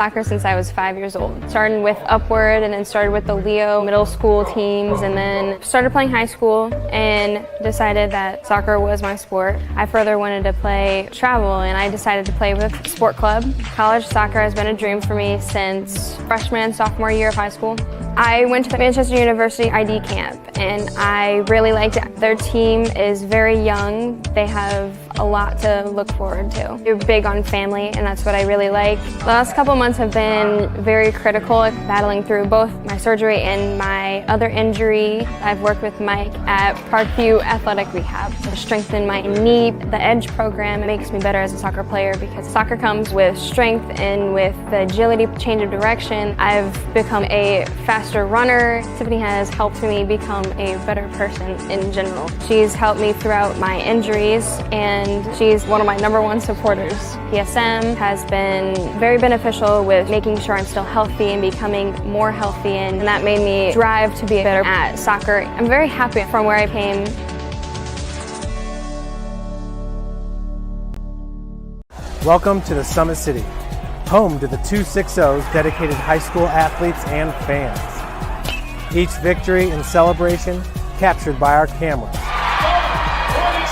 Soccer since I was 5 years old. Started with Upward and then started with the Leo middle school teams and then started playing high school and decided that soccer was my sport. I further wanted to play travel and I decided to play with Sport Club. College soccer has been a dream for me since freshman and sophomore year of high school. I went to the Manchester University ID camp and I really liked it. Their team is very young. They have a lot to look forward to. They're big on family and that's what I really like. The last couple months have been very critical, battling through both my surgery and my other injury. I've worked with Mike at Parkview Athletic Rehab to strengthen my knee. The EDGE program makes me better as a soccer player because soccer comes with strength and with the agility, change of direction. I've become a faster runner. Tiffany has helped me become a better person in general. She's helped me throughout my injuries and she's one of my #1 supporters. PSM has been very beneficial with making sure I'm still healthy and becoming more healthy and that made me drive to be better at soccer. I'm very happy from where I came. Welcome to the Summit City, home to the 260's dedicated high school athletes and fans. Each victory and celebration captured by our cameras.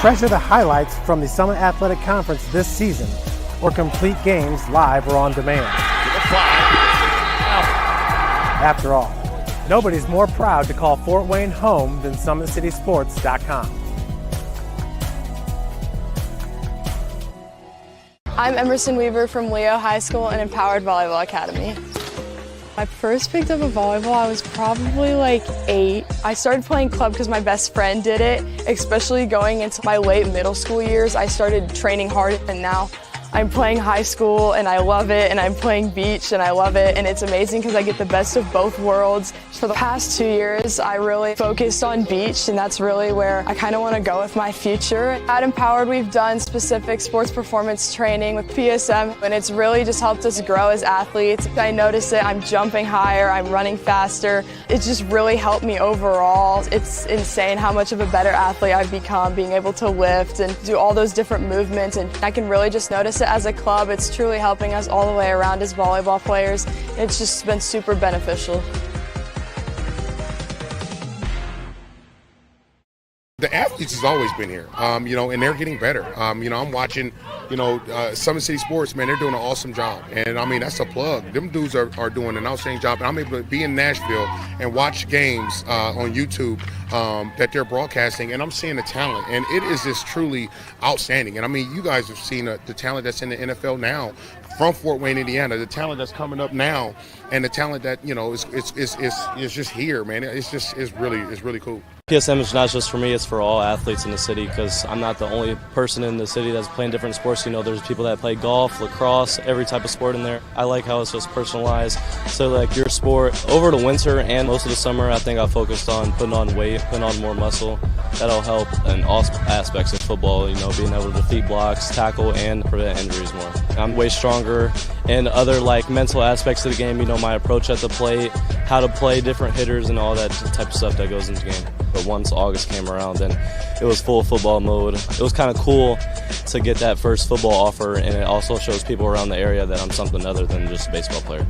Treasure the highlights from the Summit Athletic Conference this season or complete games live or on demand. After all, nobody's more proud to call Fort Wayne home than SummitCitySports.com. I'm Emerson Weaver from Leo High School and Empowered Volleyball Academy. I first picked up a volleyball, I was probably like 8. I started playing club because my best friend did it, especially going into my late middle school years. I started training hard and now I'm playing high school and I love it and I'm playing beach and I love it and it's amazing because I get the best of both worlds. For the past 2 years, I really focused on beach and that's really where I kind of want to go with my future. At Empowered, we've done specific sports performance training with PSM and it's really just helped us grow as athletes. I notice it, I'm jumping higher, I'm running faster. It's just really helped me overall. It's insane how much of a better athlete I've become, being able to lift and do all those different movements and I can really just notice it as a club. It's truly helping us all the way around as volleyball players. It's just been super beneficial. The athletes has always been here, and they're getting better. I'm watching, Summit City Sports, man, they're doing an awesome job. And, that's a plug. Them dudes are doing an outstanding job. And I'm able to be in Nashville and watch games on YouTube that they're broadcasting, and I'm seeing the talent. And it is just truly outstanding. And, you guys have seen the talent that's in the NFL now from Fort Wayne, Indiana, the talent that's coming up now, and the talent that, is just here, man. It's really cool. PSM is not just for me, it's for all athletes in the city because I'm not the only person in the city that's playing different sports. There's people that play golf, lacrosse, every type of sport in there. I like how it's just personalized. So like your sport, over the winter and most of the summer, I think I focused on putting on weight, putting on more muscle. That'll help in all aspects of football, being able to defeat blocks, tackle, and prevent injuries more. I'm way stronger in other mental aspects of the game, my approach at the plate, how to play different hitters and all that type of stuff that goes into the game. But once August came around, then it was full football mode. It was kind of cool to get that first football offer, and it also shows people around the area that I'm something other than just a baseball player.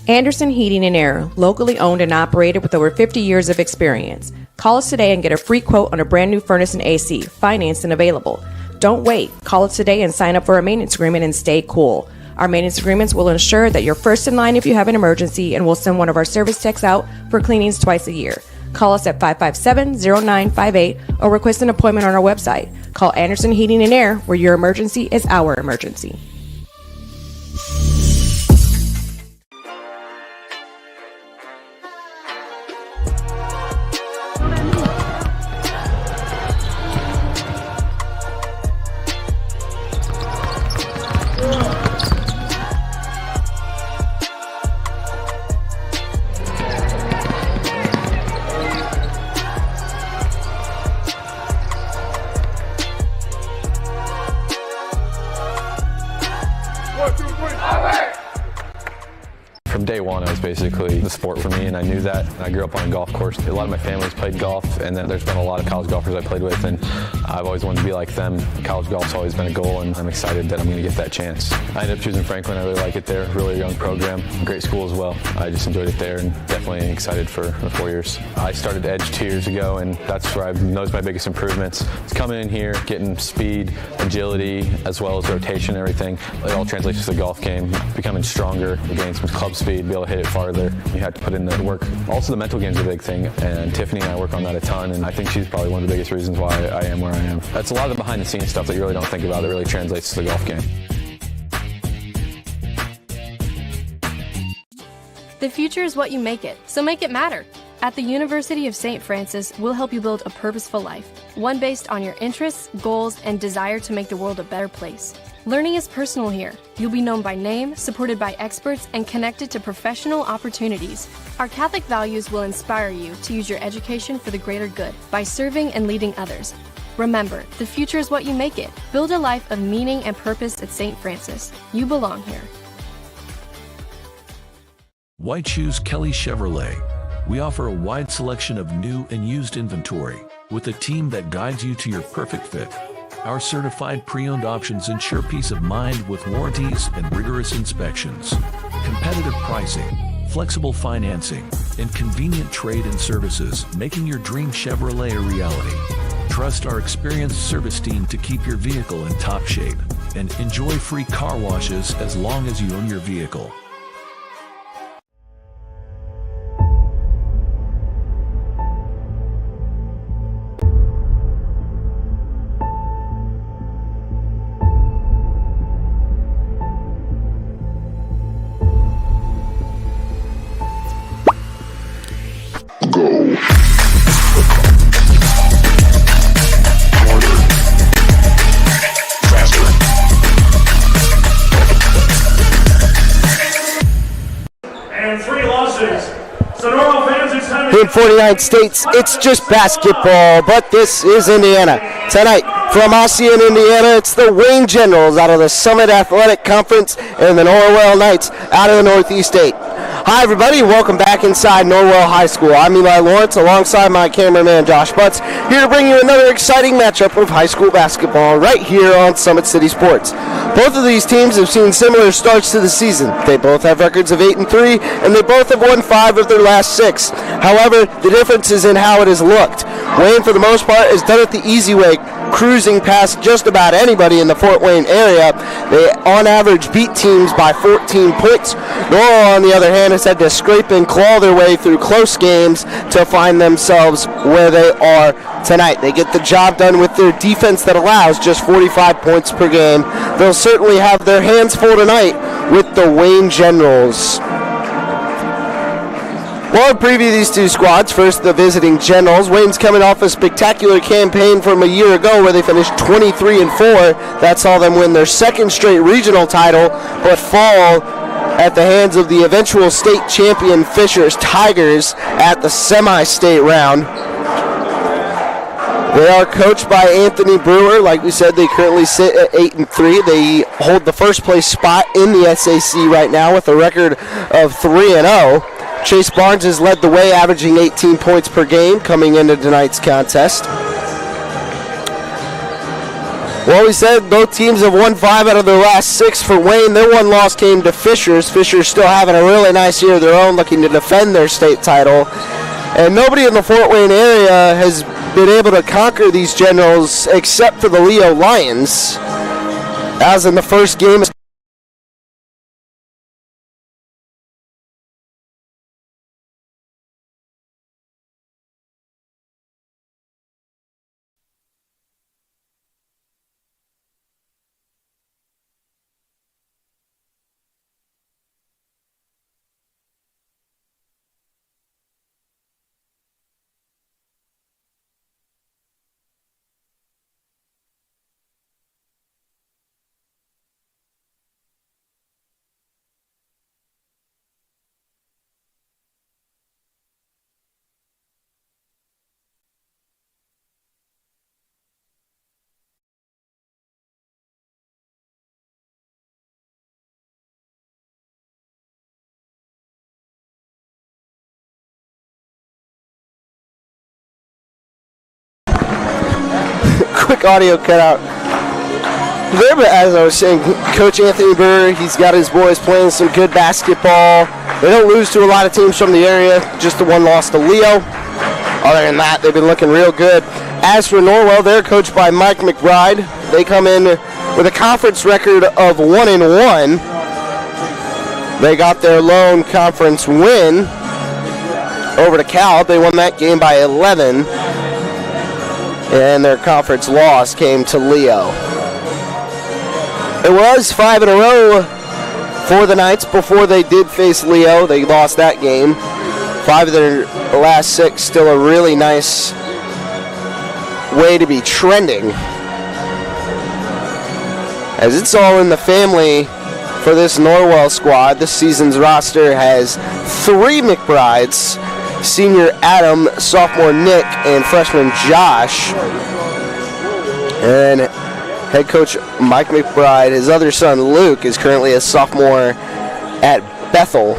Anderson Heating and Air, locally owned and operated with over 50 years of experience. Call us today and get a free quote on a brand new furnace and AC, financed and available. Don't wait. Call us today and sign up for a maintenance agreement and stay cool. Our maintenance agreements will ensure that you're first in line if you have an emergency, and we'll send one of our service techs out for cleanings twice a year. Call us at 557-0958 or request an appointment on our website. Call Anderson Heating and Air, where your emergency is our emergency. From day one, I was basically the sport for me, and I knew that. I grew up on a golf course. A lot of my family's played golf, and then there's been a lot of college golfers I played with, and I've always wanted to be like them. College golf's always been a goal, and I'm excited that I'm going to get that chance. I ended up choosing Franklin. I really like it there. Really young program. Great school as well. I just enjoyed it there, and definitely excited for the 4 years. I started Edge 2 years ago, and that's where I've noticed my biggest improvements. It's coming in here, getting speed, agility, as well as rotation and everything. It all translates to the golf game, becoming stronger, gaining some club speed, be able to hit it farther. You have to put in the work. Also, the mental game's a big thing, and Tiffany and I work on that a ton, and I think she's probably one of the biggest reasons why I am where I am. That's a lot of the behind-the-scenes stuff that you really don't think about that really translates to the golf game. The future is what you make it, so make it matter. At the University of St. Francis, we'll help you build a purposeful life, one based on your interests, goals, and desire to make the world a better place. Learning is personal here. You'll be known by name, supported by experts, and connected to professional opportunities. Our Catholic values will inspire you to use your education for the greater good by serving and leading others. Remember, the future is what you make it. Build a life of meaning and purpose at St. Francis. You belong here. White Shoes Kelly Chevrolet. We offer a wide selection of new and used inventory with a team that guides you to your perfect fit. Our certified pre-owned options ensure peace of mind with warranties and rigorous inspections. Competitive pricing, flexible financing, and convenient trade and services, making your dream Chevrolet a reality. Trust our experienced service team to keep your vehicle in top shape and enjoy free car washes as long as you own your vehicle. In 49 states, it's just basketball, but this is Indiana. Tonight, from Ossian, Indiana, it's the Wayne Generals out of the Summit Athletic Conference and the Norwell Knights out of the Northeast 8. Hi, everybody. Welcome back inside Norwell High School. I'm Eli Lawrence alongside my cameraman Josh Butts, here to bring you another exciting matchup of high school basketball right here on Summit City Sports. Both of these teams have seen similar starts to the season. They both have records of 8-3, and they both have won 5 of their last 6. However, the difference is in how it has looked. Wayne, for the most part, has done it the easy way, cruising past just about anybody in the Fort Wayne area. They, on average, beat teams by 14 points. Norwell, on the other hand, has had to scrape and claw their way through close games to find themselves where they are tonight. They get the job done with their defense that allows just 45 points per game. They'll certainly have their hands full tonight with the Wayne Generals. We'll preview these two squads. First, the visiting Generals. Wayne's coming off a spectacular campaign from a year ago where they finished 23-4. That saw them win their second straight regional title, but fall at the hands of the eventual state champion Fishers Tigers at the semi-state round. They are coached by Anthony Brewer. Like we said, they currently sit at 8-3. They hold the first place spot in the SAC right now with a record of 3-0. Chase Barnes has led the way, averaging 18 points per game coming into tonight's contest. Well, we said both teams have won 5 out of their last 6 for Wayne. Their one loss came to Fishers. Fishers still having a really nice year of their own, looking to defend their state title. And nobody in the Fort Wayne area has been able to conquer these Generals except for the Leo Lions. As in the first game, quick audio cutout there, but as I was saying, Coach Anthony Burr, he's got his boys playing some good basketball. They don't lose to a lot of teams from the area, just the one loss to Leo. Other than that, they've been looking real good. As for Norwell, they're coached by Mike McBride. They come in with a conference record of 1-1. They got their lone conference win over to Cal. They won that game by 11. And their conference loss came to Leo. It was 5 in a row for the Knights before they did face Leo. They lost that game. 5 of their last 6, still a really nice way to be trending. As it's all in the family for this Norwell squad. This season's roster has 3 McBrides, senior Adam, sophomore Nick, and freshman Josh. And head coach Mike McBride, his other son Luke, is currently a sophomore at Bethel.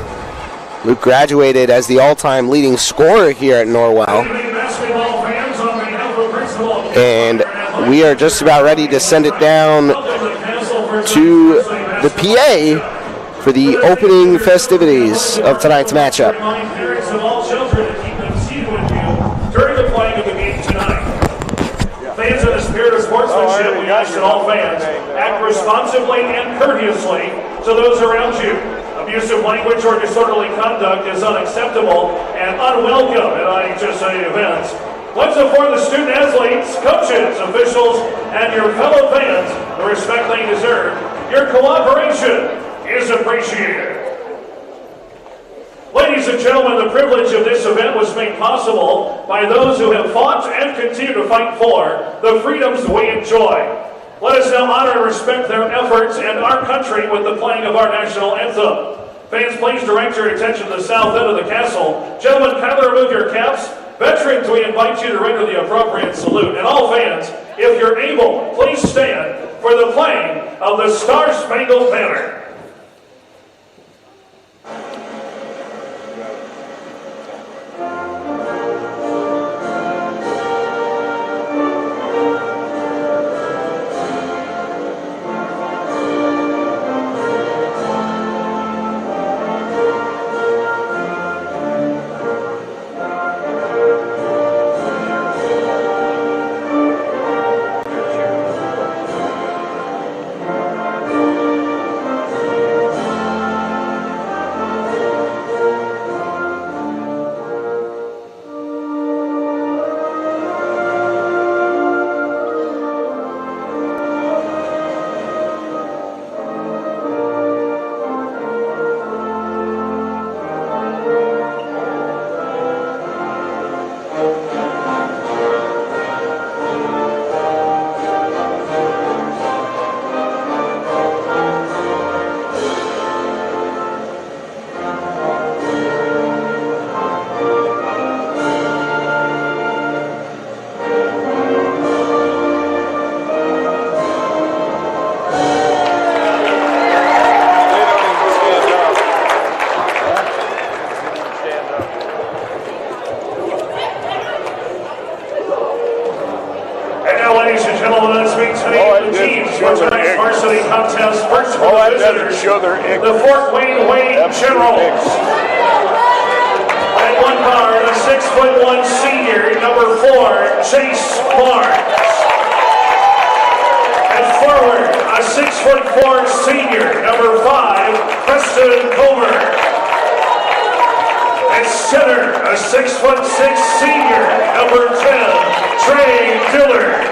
Luke graduated as the all-time leading scorer here at Norwell. And we are just about ready to send it down to the PA for the opening festivities of tonight's matchup. Fans in the spirit of sportsmanship, we ask that all fans act responsibly and courteously to those around you. Abusive language or disorderly conduct is unacceptable and unwelcome at IHSA events. Let's afford the student athletes, coaches, officials, and your fellow fans the respect they deserve. Your cooperation is appreciated. Ladies and gentlemen, the privilege of this event was made possible by those who have fought and continue to fight for the freedoms we enjoy. Let us now honor and respect their efforts and our country with the playing of our national anthem. Fans, please direct your attention to the south end of the castle. Gentlemen, kindly remove your caps. Veterans, we invite you to render the appropriate salute. And all fans, if you're able, please stand for the playing of the Star-Spangled Banner. The Fort Wayne Generals. At one guard, a 6'1" senior, number 4, Chase Barnes. At forward, a 6'4" senior, number 5, Preston Comer. At center, a 6'6" senior, number 10, Trey Dillard.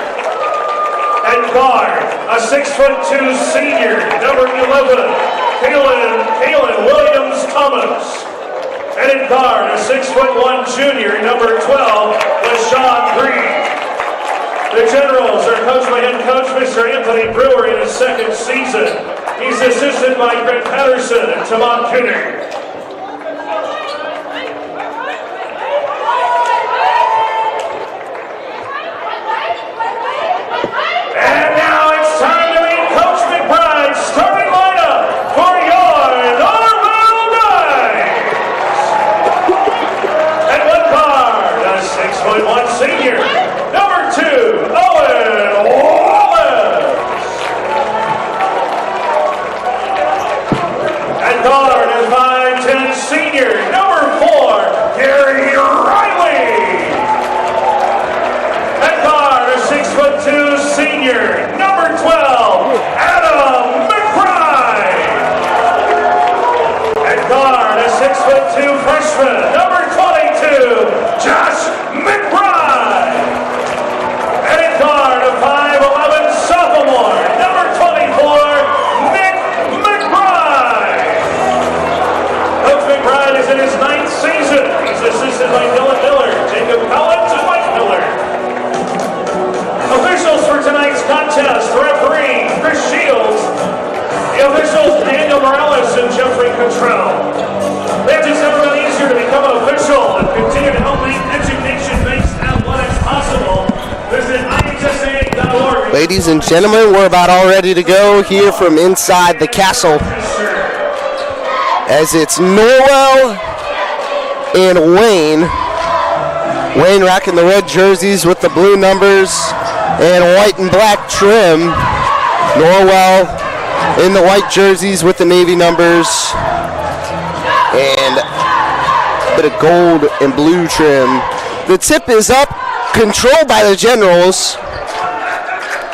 At guard, a 6'2" senior, number 11, Kalen Williams Thomas. And in guard, a 6'1" junior, number 12, LaShawn Green. The Generals are coached by head coach Mr. Anthony Brewer in his second season. He's assisted by Greg Patterson and Tamon Kinner. Senior, number 2, Owen senior, number 12, Adam McBride. At guard, a 6'2" freshman, number 22, Josh McBride. And at guard, a 5'11" sophomore, number 24, Nick McBride. Coach McBride is in his 9th season. He's assisted by Dylan Miller, Jacob Collins, and Mike Miller. Officials for tonight's contest, referee Chris Shields, the officials Daniel Morales and Jeffrey Cottrell. It's never been easier to become an official and continue to help make education-based athletics possible. Visit IHSA.org. Ladies and gentlemen, we're about all ready to go here from inside the castle, as it's Norwell and Wayne. Wayne rocking the red jerseys with the blue numbers and white and black trim. Norwell in the white jerseys with the navy numbers and a bit of gold and blue trim. The tip is up, controlled by the Generals.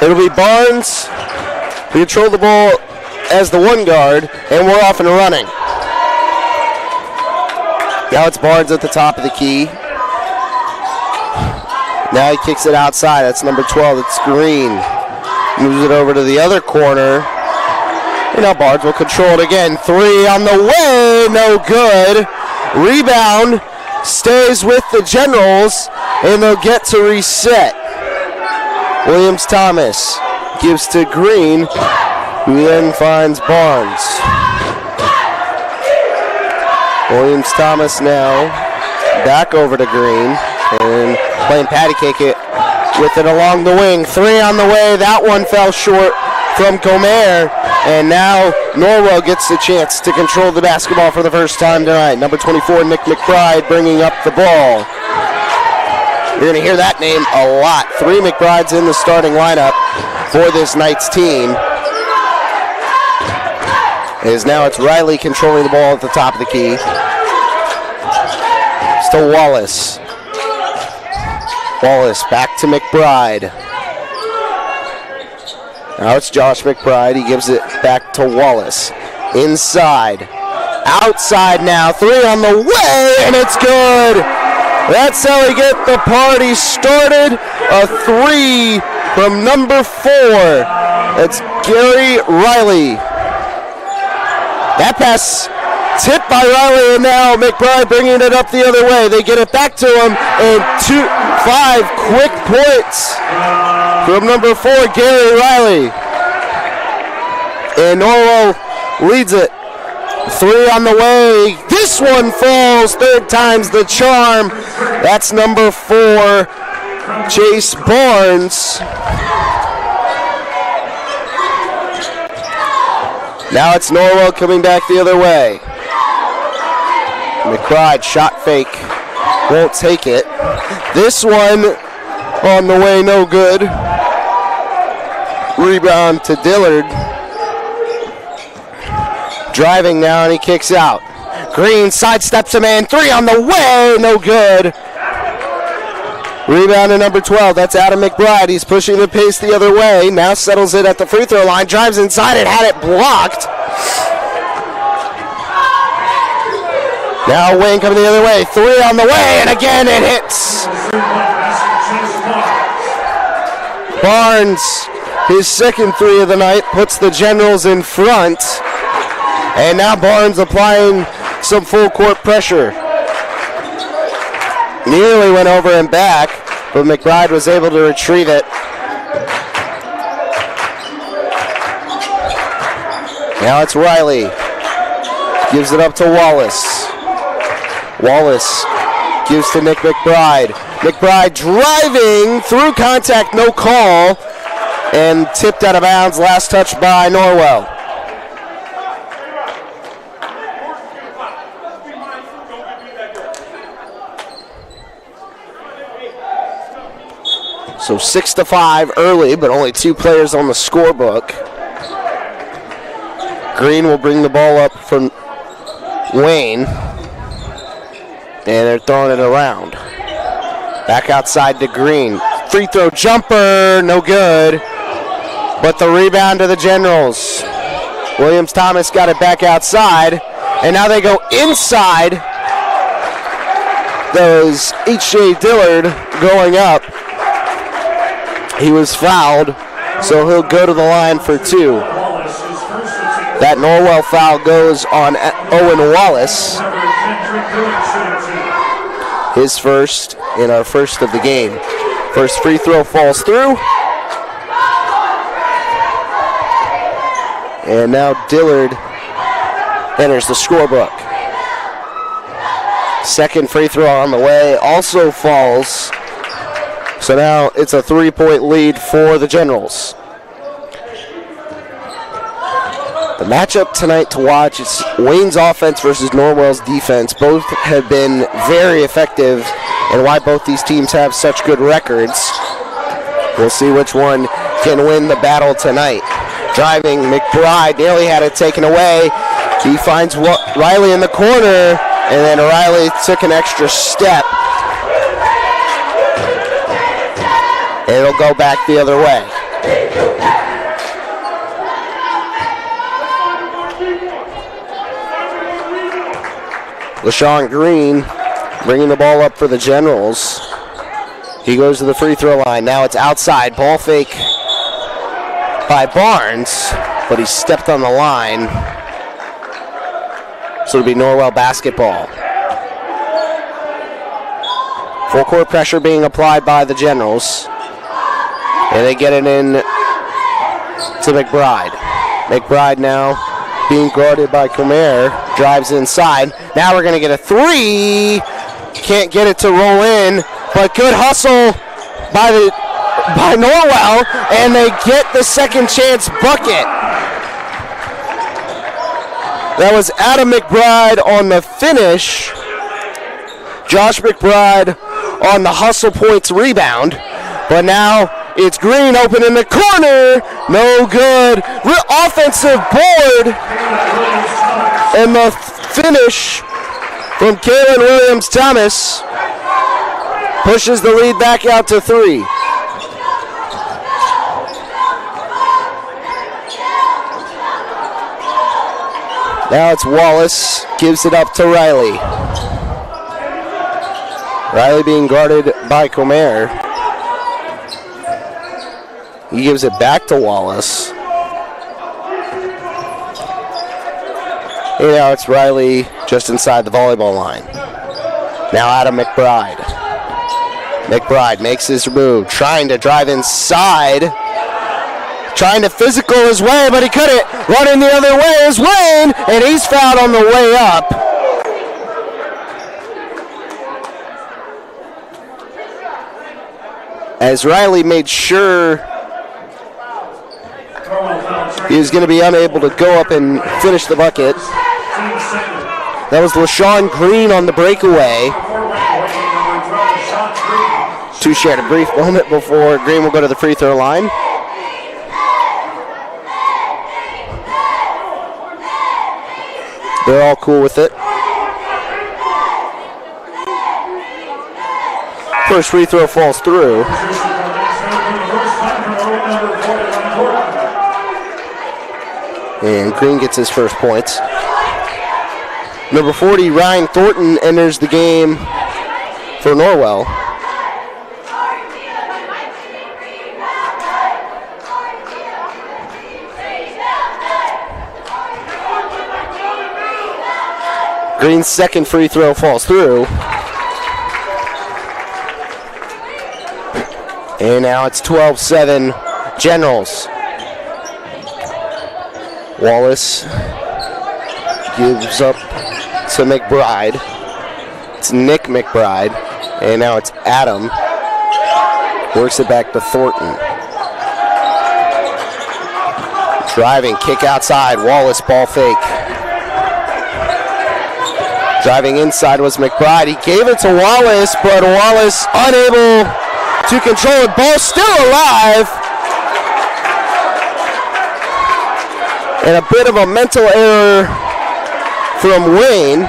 It'll be Barnes who control the ball as the one guard, and we're off and running. Now it's Barnes at the top of the key. Now he kicks it outside. That's number 12. It's Green. Moves it over to the other corner. And now Barnes will control it again. 3 on the way. No good. Rebound stays with the Generals, and they'll get to reset. Williams-Thomas gives to Green, who then finds Barnes. Williams-Thomas now back over to Green, and playing patty cake it with it along the wing. 3 on the way. That one fell short from Gomer, and now Norwell gets the chance to control the basketball for the first time tonight. Number 24, Nick McBride, bringing up the ball. You're going to hear that name a lot. 3 McBrides in the starting lineup for this night's team. As now it's Riley controlling the ball at the top of the key. Still Wallace. Wallace back to McBride. Now it's Josh McBride. He gives it back to Wallace. Inside. Outside now. 3 on the way, and it's good. That's how we get the party started. A 3 from number 4. That's Gary Riley. That pass tipped by Riley, and now McBride bringing it up the other way. They get it back to him, and 5 quick points from number 4, Gary Riley. And Norwell leads it. 3 on the way. This one falls. 3rd time's the charm. That's number 4, Chase Barnes. Now it's Norwell coming back the other way. McBride shot fake. Won't take it. This one on the way, no good. Rebound to Dillard. Driving now, and he kicks out. Green sidesteps him in. 3 on the way, no good. Rebound to number 12. That's Adam McBride. He's pushing the pace the other way. Now settles it at the free throw line. Drives inside and had it blocked. Now Wayne coming the other way. 3 on the way, and again it hits. Barnes, his 2nd 3 of the night, puts the Generals in front. And now Barnes applying some full court pressure. Nearly went over and back, but McBride was able to retrieve it. Now it's Riley. Gives it up to Wallace. Wallace gives to Nick McBride. McBride driving through contact, no call, and tipped out of bounds. Last touch by Norwell. So 6-5 early, but only 2 players on the scorebook. Green will bring the ball up from Wayne. And they're throwing it around. Back outside to Green. Free throw jumper, no good. But the rebound to the Generals. Williams-Thomas got it back outside, and now they go inside. That was H.J. Dillard going up. He was fouled, so he'll go to the line for 2. That Norwell foul goes on Owen Wallace. His first and our first of the game. First free throw falls through. And now Dillard enters the scorebook. Second free throw on the way also falls. So now it's a 3-point lead for the Generals. The matchup tonight to watch is Wayne's offense versus Norwell's defense. Both have been very effective, and why both these teams have such good records. We'll see which one can win the battle tonight. Driving, McBride nearly had it taken away. He finds Riley in the corner, and then Riley took an extra step. It'll go back the other way. LaShawn Green bringing the ball up for the Generals. He goes to the free throw line. Now it's outside. Ball fake by Barnes, but he stepped on the line. So it'll be Norwell basketball. Full court pressure being applied by the Generals. And they get it in to McBride. McBride now being guarded by Comer. Drives inside. Now we're going to get a 3. Can't get it to roll in, but good hustle by Norwell, and they get the second chance bucket. That was Adam McBride on the finish. Josh McBride on the hustle points rebound. But now it's Green open in the corner. No good. Offensive board. And the finish from Kalen Williams-Thomas pushes the lead back out to 3. Now it's Wallace, gives it up to Riley. Riley being guarded by Comer. He gives it back to Wallace. And now it's Riley just inside the volleyball line. Now Adam McBride. McBride makes his move, trying to drive inside. Trying to physical his way, but he couldn't. Running the other way is Wayne, and he's fouled on the way up. As Riley made sure he was going to be unable to go up and finish the bucket. That was LaShawn Green on the breakaway. Two shared a brief moment before Green will go to the free throw line. They're all cool with it. First free throw falls through. And Green gets his first points. Number 40, Ryan Thornton, enters the game for Norwell. Green's second free throw falls through. And now it's 12-7 Generals. Wallace gives up to McBride. It's Nick McBride. And now it's Adam. Works it back to Thornton. Driving, kick outside. Wallace ball fake. Driving inside was McBride. He gave it to Wallace, but Wallace unable to control it. Ball still alive. And a bit of a mental error from Wayne,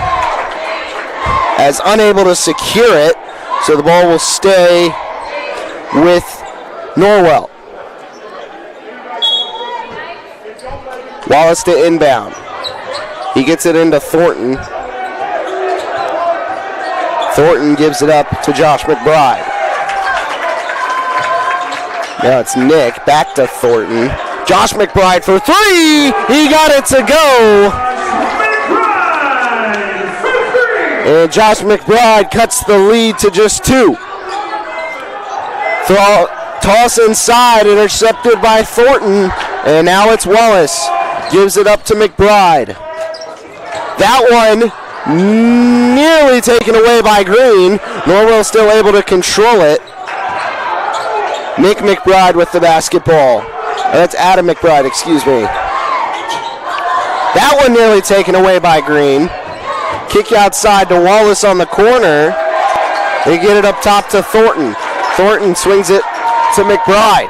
as unable to secure it. So the ball will stay with Norwell. Wallace to inbound. He gets it into Thornton. Thornton gives it up to Josh McBride. Now it's Nick, back to Thornton. Josh McBride for three! He got it to go! And Josh McBride cuts the lead to just two. Toss inside, intercepted by Thornton, and now it's Wallace. Gives it up to McBride. That one nearly taken away by Green. Norwell still able to control it. Nick McBride with the basketball. That's Adam McBride, excuse me. That one nearly taken away by Green. Kick outside to Wallace on the corner. They get it up top to Thornton. Thornton swings it to McBride.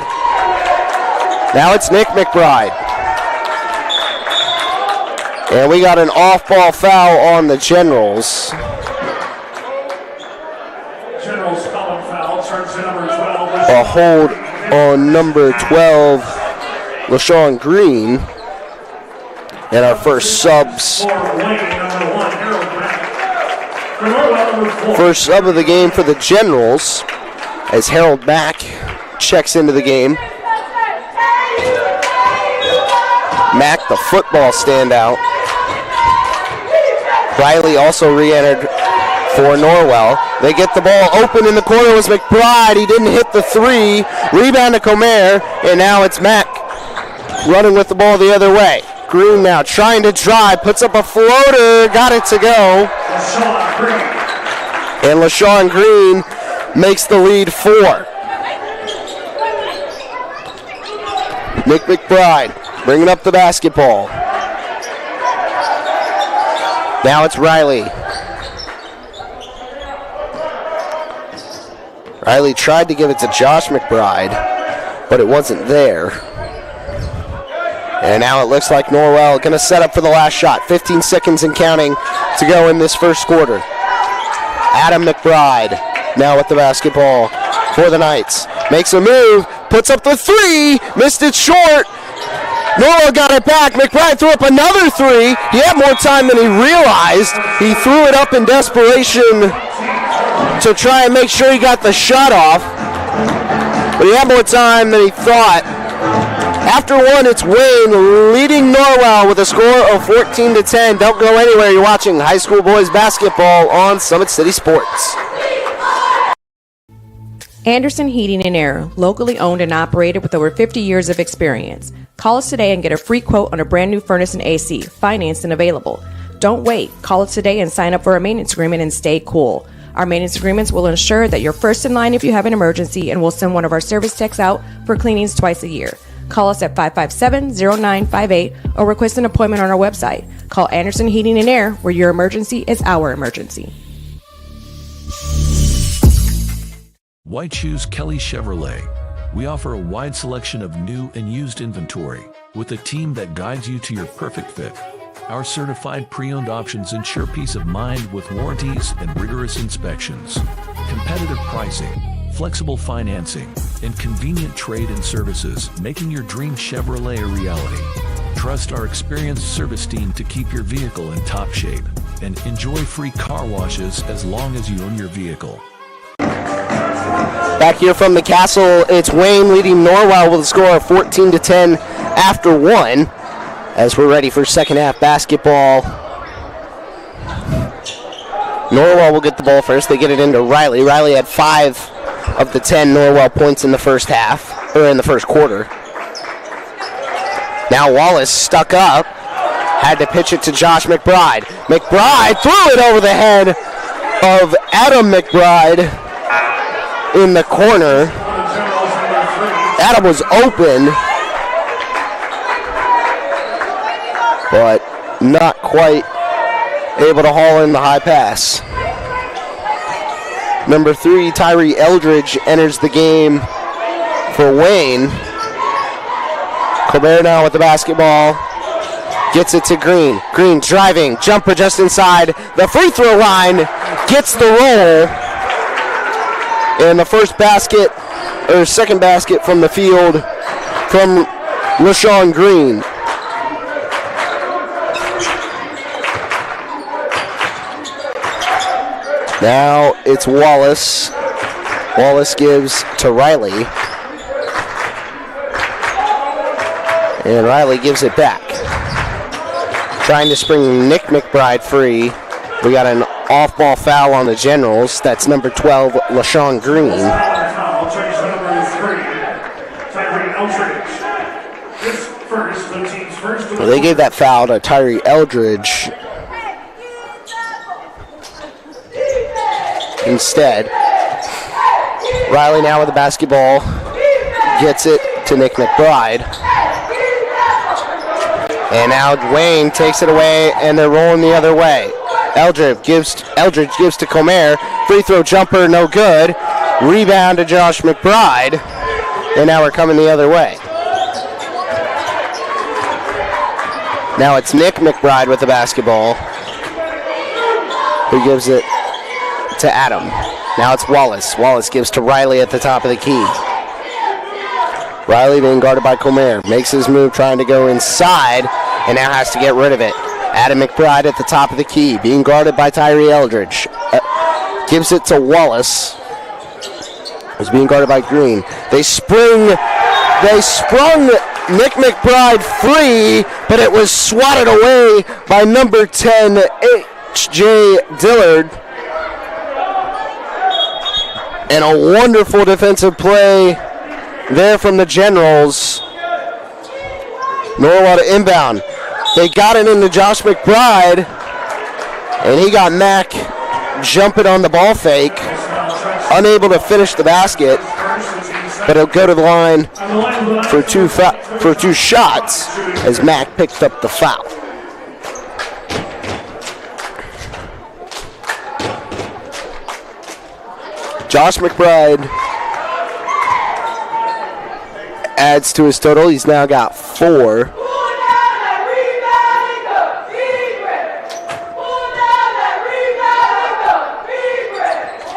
Now it's Nick McBride. And we got an off-ball foul on the Generals. Generals calling foul, turns to number 12. A hold on number 12, LaShawn Green. And our first subs. First sub of the game for the Generals as Harold Mack checks into the game. Mack, the football standout. Riley also re-entered for Norwell. They get the ball open in the corner was McBride. He didn't hit the three. Rebound to Comer, and now it's Mack running with the ball the other way. Green now trying to drive, puts up a floater, got it to go. And LaShawn Green makes the lead 4. Nick McBride bringing up the basketball. Now it's Riley. Riley tried to give it to Josh McBride, but it wasn't there. And now it looks like Norwell going to set up for the last shot. 15 seconds and counting to go in this first quarter. Adam McBride now with the basketball for the Knights. Makes a move, puts up the three, missed it short. Norwell got it back. McBride threw up another three. He had more time than he realized. He threw it up in desperation to try and make sure he got the shot off. But he had more time than he thought. After one, it's Wayne leading Norwell with a score of 14-10. Don't go anywhere. You're watching high school boys basketball on Summit City Sports. Anderson Heating and Air, locally owned and operated with over 50 years of experience. Call us today and get a free quote on a brand new furnace and AC, financed and available. Don't wait. Call us today and sign up for a maintenance agreement and stay cool. Our maintenance agreements will ensure that you're first in line if you have an emergency, and we'll send one of our service techs out for cleanings twice a year. Call us at 557-0958 or request an appointment on our website. Call Anderson Heating and Air, where your emergency is our emergency. Why choose Kelly Chevrolet? We offer a wide selection of new and used inventory with a team that guides you to your perfect fit. Our certified pre-owned options ensure peace of mind with warranties and rigorous inspections. Competitive pricing, flexible financing, and convenient trade and services, making your dream Chevrolet a reality. Trust our experienced service team to keep your vehicle in top shape and enjoy free car washes as long as you own your vehicle. Back here from the Castle, it's Wayne leading Norwell with a score of 14-10 after one, as we're ready for second half basketball. Norwell will get the ball first. They get it into Riley. Riley had 5 of the 10 Norwell points in the first half, or in the first quarter. Now Wallace stuck up, had to pitch it to Josh McBride. McBride threw it over the head of Adam McBride in the corner. Adam was open, but not quite able to haul in the high pass. Number 3, Tyree Eldridge enters the game for Wayne. Colbert now with the basketball. Gets it to Green. Green driving, jumper just inside the free throw line. Gets the roll. And the first basket, or second basket from the field from LaShawn Green. Now it's Wallace. Wallace gives to Riley. And Riley gives it back. Trying to spring Nick McBride free. We got an off-ball foul on the Generals. That's number 12, LaShawn Green. Well, they gave that foul to Tyree Eldridge. Instead, Riley now with the basketball. Gets it to Nick McBride. And now Wayne takes it away, and they're rolling the other way. Eldridge gives to Comer. Free throw jumper, no good. Rebound to Josh McBride. And now we're coming the other way. Now it's Nick McBride with the basketball, who gives it to Adam. Now it's Wallace. Wallace gives to Riley at the top of the key. Riley being guarded by Comer. Makes his move trying to go inside, and now has to get rid of it. Adam McBride at the top of the key, being guarded by Tyree Eldridge. Gives it to Wallace, who's being guarded by Green. They sprung Nick McBride free, but it was swatted away by number 10, H.J. Dillard. And a wonderful defensive play there from the Generals. Norwell to inbound. They got it into Josh McBride, and he got Mack jumping on the ball fake, unable to finish the basket, but he'll go to the line for two shots as Mack picked up the foul. Josh McBride adds to his total. He's now got 4.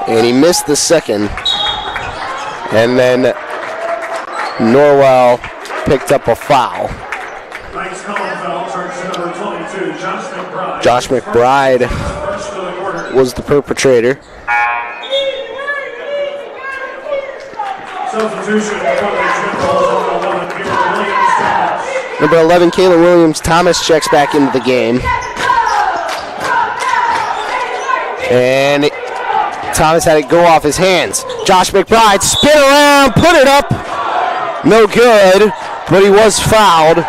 And he missed the second. And then Norwell picked up a foul. Josh McBride was the perpetrator. Number 11, Kayla Williams-Thomas checks back into the game. And Thomas had it go off his hands. Josh McBride spin around, put it up. No good, but he was fouled.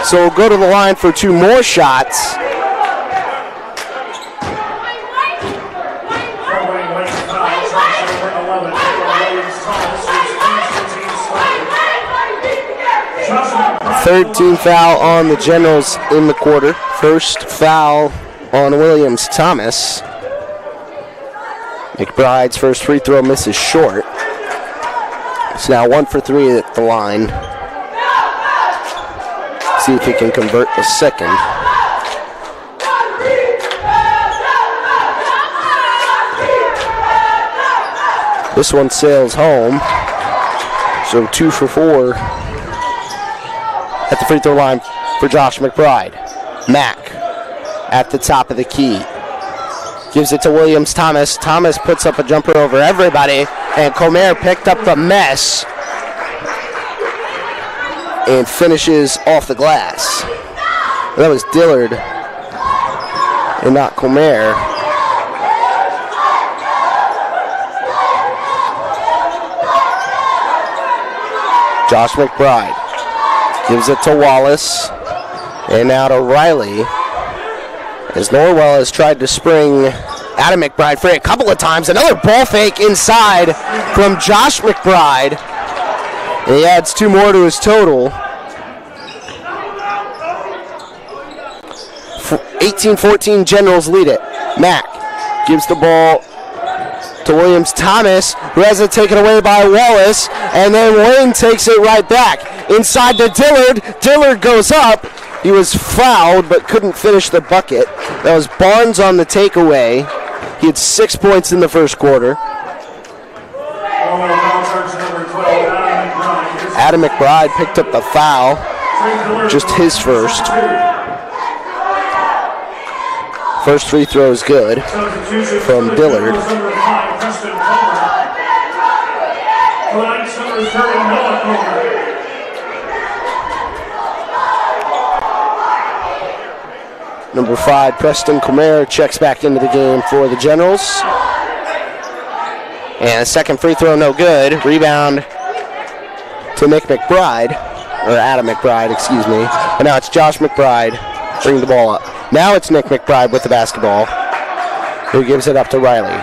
So we'll go to the line for 2 more shots. Third team foul on the Generals in the quarter. First foul on Williams-Thomas. McBride's first free throw misses short. It's now 1 for 3 at the line. See if he can convert the second. This one sails home. So 2 for 4 at the free throw line for Josh McBride. Mack at the top of the key. Gives it to Williams-Thomas. Thomas puts up a jumper over everybody, and Comer picked up the mess and finishes off the glass. That was Dillard and not Comer. Josh McBride gives it to Wallace, and now to Riley, as Norwell has tried to spring Adam McBride free a couple of times. Another ball fake inside from Josh McBride. And he adds 2 more to his total. 18-14 Generals lead it. Mack gives the ball to Williams-Thomas, who has it taken away by Wallace, and then Wayne takes it right back. Inside to Dillard. Dillard goes up. He was fouled but couldn't finish the bucket. That was Barnes on the takeaway. He had 6 points in the first quarter. Adam McBride picked up the foul, just his first. First free throw is good from Dillard. Number 5, Preston Comer checks back into the game for the Generals. And second free throw, no good. Rebound to Nick McBride, or Adam McBride, excuse me. And now it's Josh McBride bringing the ball up. Now it's Nick McBride with the basketball, who gives it up to Riley.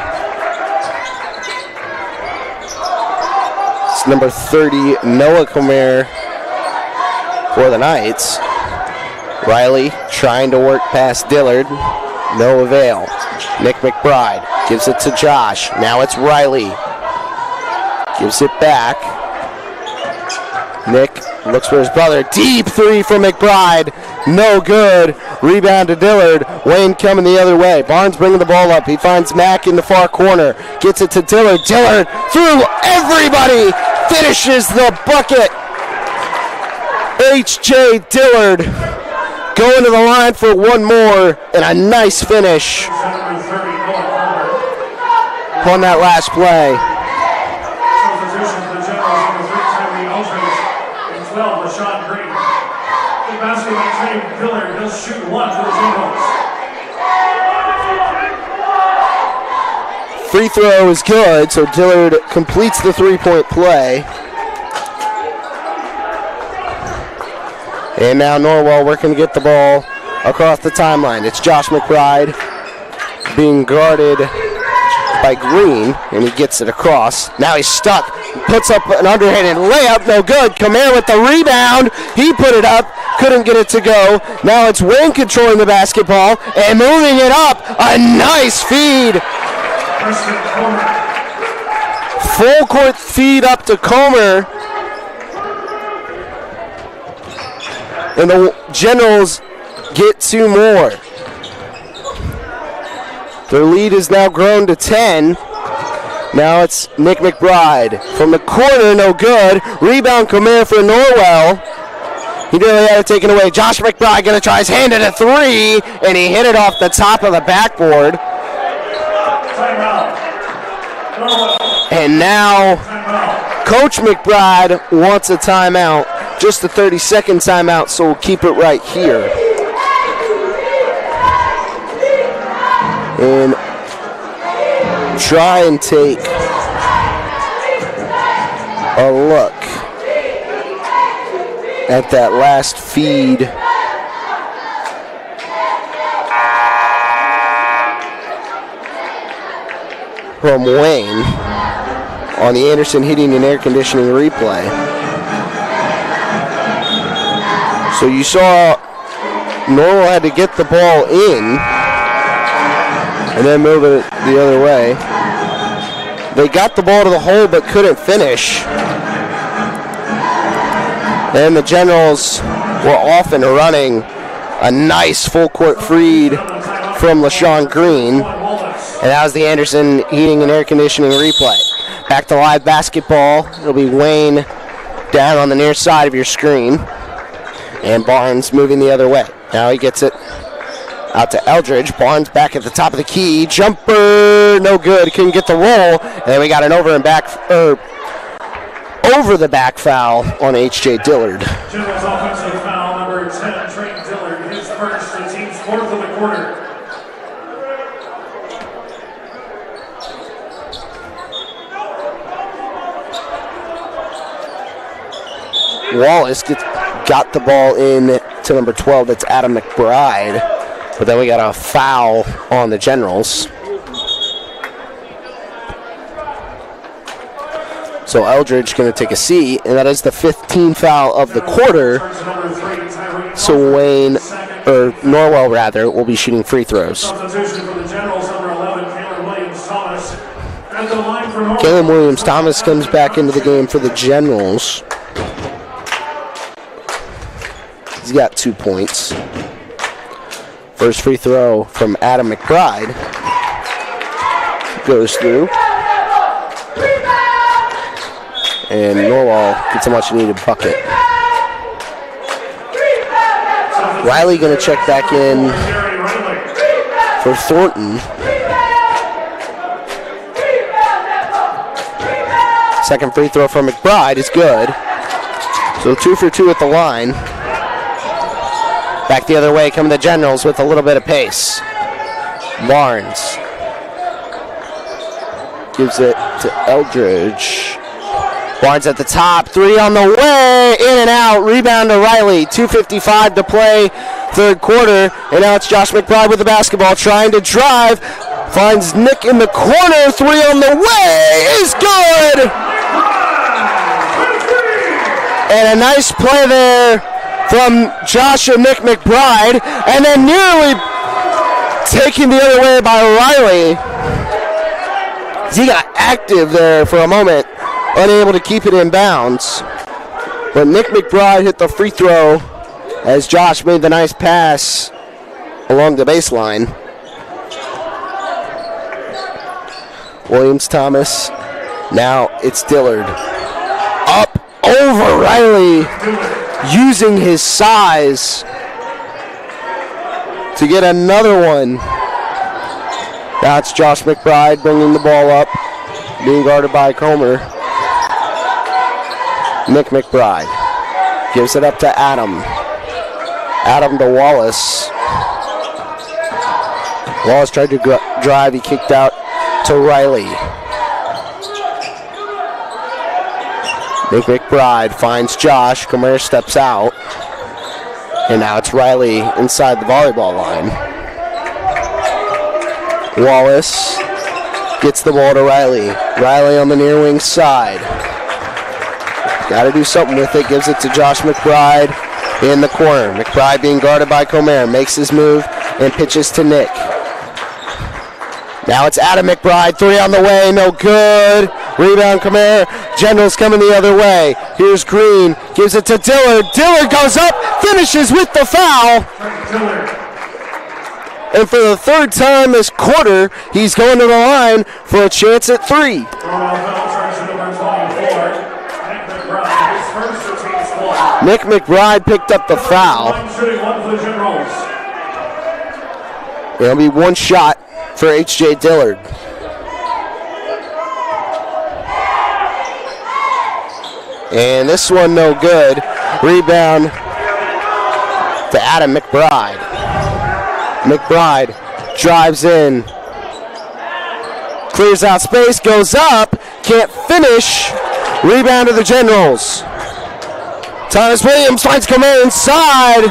It's number 30, Noah Comer for the Knights. Riley trying to work past Dillard. No avail. Nick McBride gives it to Josh. Now it's Riley. Gives it back. Nick looks for his brother. Deep three from McBride. No good. Rebound to Dillard. Wayne coming the other way. Barnes bringing the ball up. He finds Mack in the far corner. Gets it to Dillard. Dillard through everybody. Finishes the bucket. H.J. Dillard going to the line for one more, and a nice finish on that last play. Free throw is good, so Dillard completes the three-point play. And now Norwell working to get the ball across the timeline. It's Josh McBride being guarded by Green, and he gets it across. Now he's stuck. Puts up an underhanded layup, no good. Comer with the rebound. He put it up, couldn't get it to go. Now it's Wayne controlling the basketball and moving it up. A nice feed. Full court feed up to Comer. And the Generals get 2 more. Their lead is now grown to 10. Now it's Nick McBride. From the corner, no good. Rebound Comer for Norwell. He nearly had it taken away. Josh McBride going to try his hand at a 3, and he hit it off the top of the backboard. And now Coach McBride wants a timeout. Just a 30-second timeout, so we'll keep it right here. And try and take a look at that last feed. From Wayne on the Anderson Heating and Air Conditioning replay. So you saw Norwell had to get the ball in and then move it the other way. They got the ball to the hole but couldn't finish. And the Generals were off and running. A nice full court feed from LaShawn Green. And that was the Anderson Heating and Air Conditioning replay. Back to live basketball. It'll be Wayne down on the near side of your screen. And Barnes moving the other way. Now he gets it out to Eldridge. Barnes back at the top of the key. Jumper, no good. Couldn't get the roll. And then we got an over the back foul on H.J. Dillard. General's offensive foul, number 10, Trey Dillard, his first, the team's 4th of the quarter. Wallace got the ball in to number 12. That's Adam McBride. But then we got a foul on the Generals. So Eldridge going to take a seat, and that is the 15th foul of the quarter. So Wayne, or Norwell rather, will be shooting free throws. Caleb Williams-Thomas comes back into the game for the Generals. He's got 2 points. First free throw from Adam McBride goes through. And Norwell gets a much needed bucket. Riley going to check back in for Thornton. Second free throw from McBride is good. So 2 for 2 at the line. Back the other way come the Generals with a little bit of pace. Barnes gives it to Eldridge. Barnes at the top, 3 on the way, in and out, rebound to Riley, 2:55 to play, third quarter, and now it's Josh McBride with the basketball, trying to drive, finds Nick in the corner, 3 on the way, is good! And a nice play there from Josh and Nick McBride, and then nearly taken the other way by Riley. He got active there for a moment, unable to keep it in bounds. But Nick McBride hit the free throw as Josh made the nice pass along the baseline. Williams-Thomas. Now it's Dillard. Up over Riley, using his size to get another one. That's Josh McBride bringing the ball up, being guarded by Comer. Nick McBride gives it up to Adam. Adam to Wallace. Wallace tried to drive, he kicked out to Riley. Nick McBride finds Josh, Comer steps out, and now it's Riley inside the volleyball line. Wallace gets the ball to Riley. Riley on the near wing side. Got to do something with it. Gives it to Josh McBride in the corner. McBride being guarded by Comer. Makes his move and pitches to Nick. Now it's Adam McBride. 3 on the way. No good. Rebound Comer. Generals coming the other way. Here's Green. Gives it to Dillard. Dillard goes up. Finishes with the foul. And for the third time this quarter, he's going to the line for a chance at 3. Nick McBride picked up the foul. It'll be one shot for H.J. Dillard. And this one no good. Rebound to Adam McBride. McBride drives in. Clears out space, goes up, can't finish. Rebound to the Generals. Thomas Williams finds Comer inside.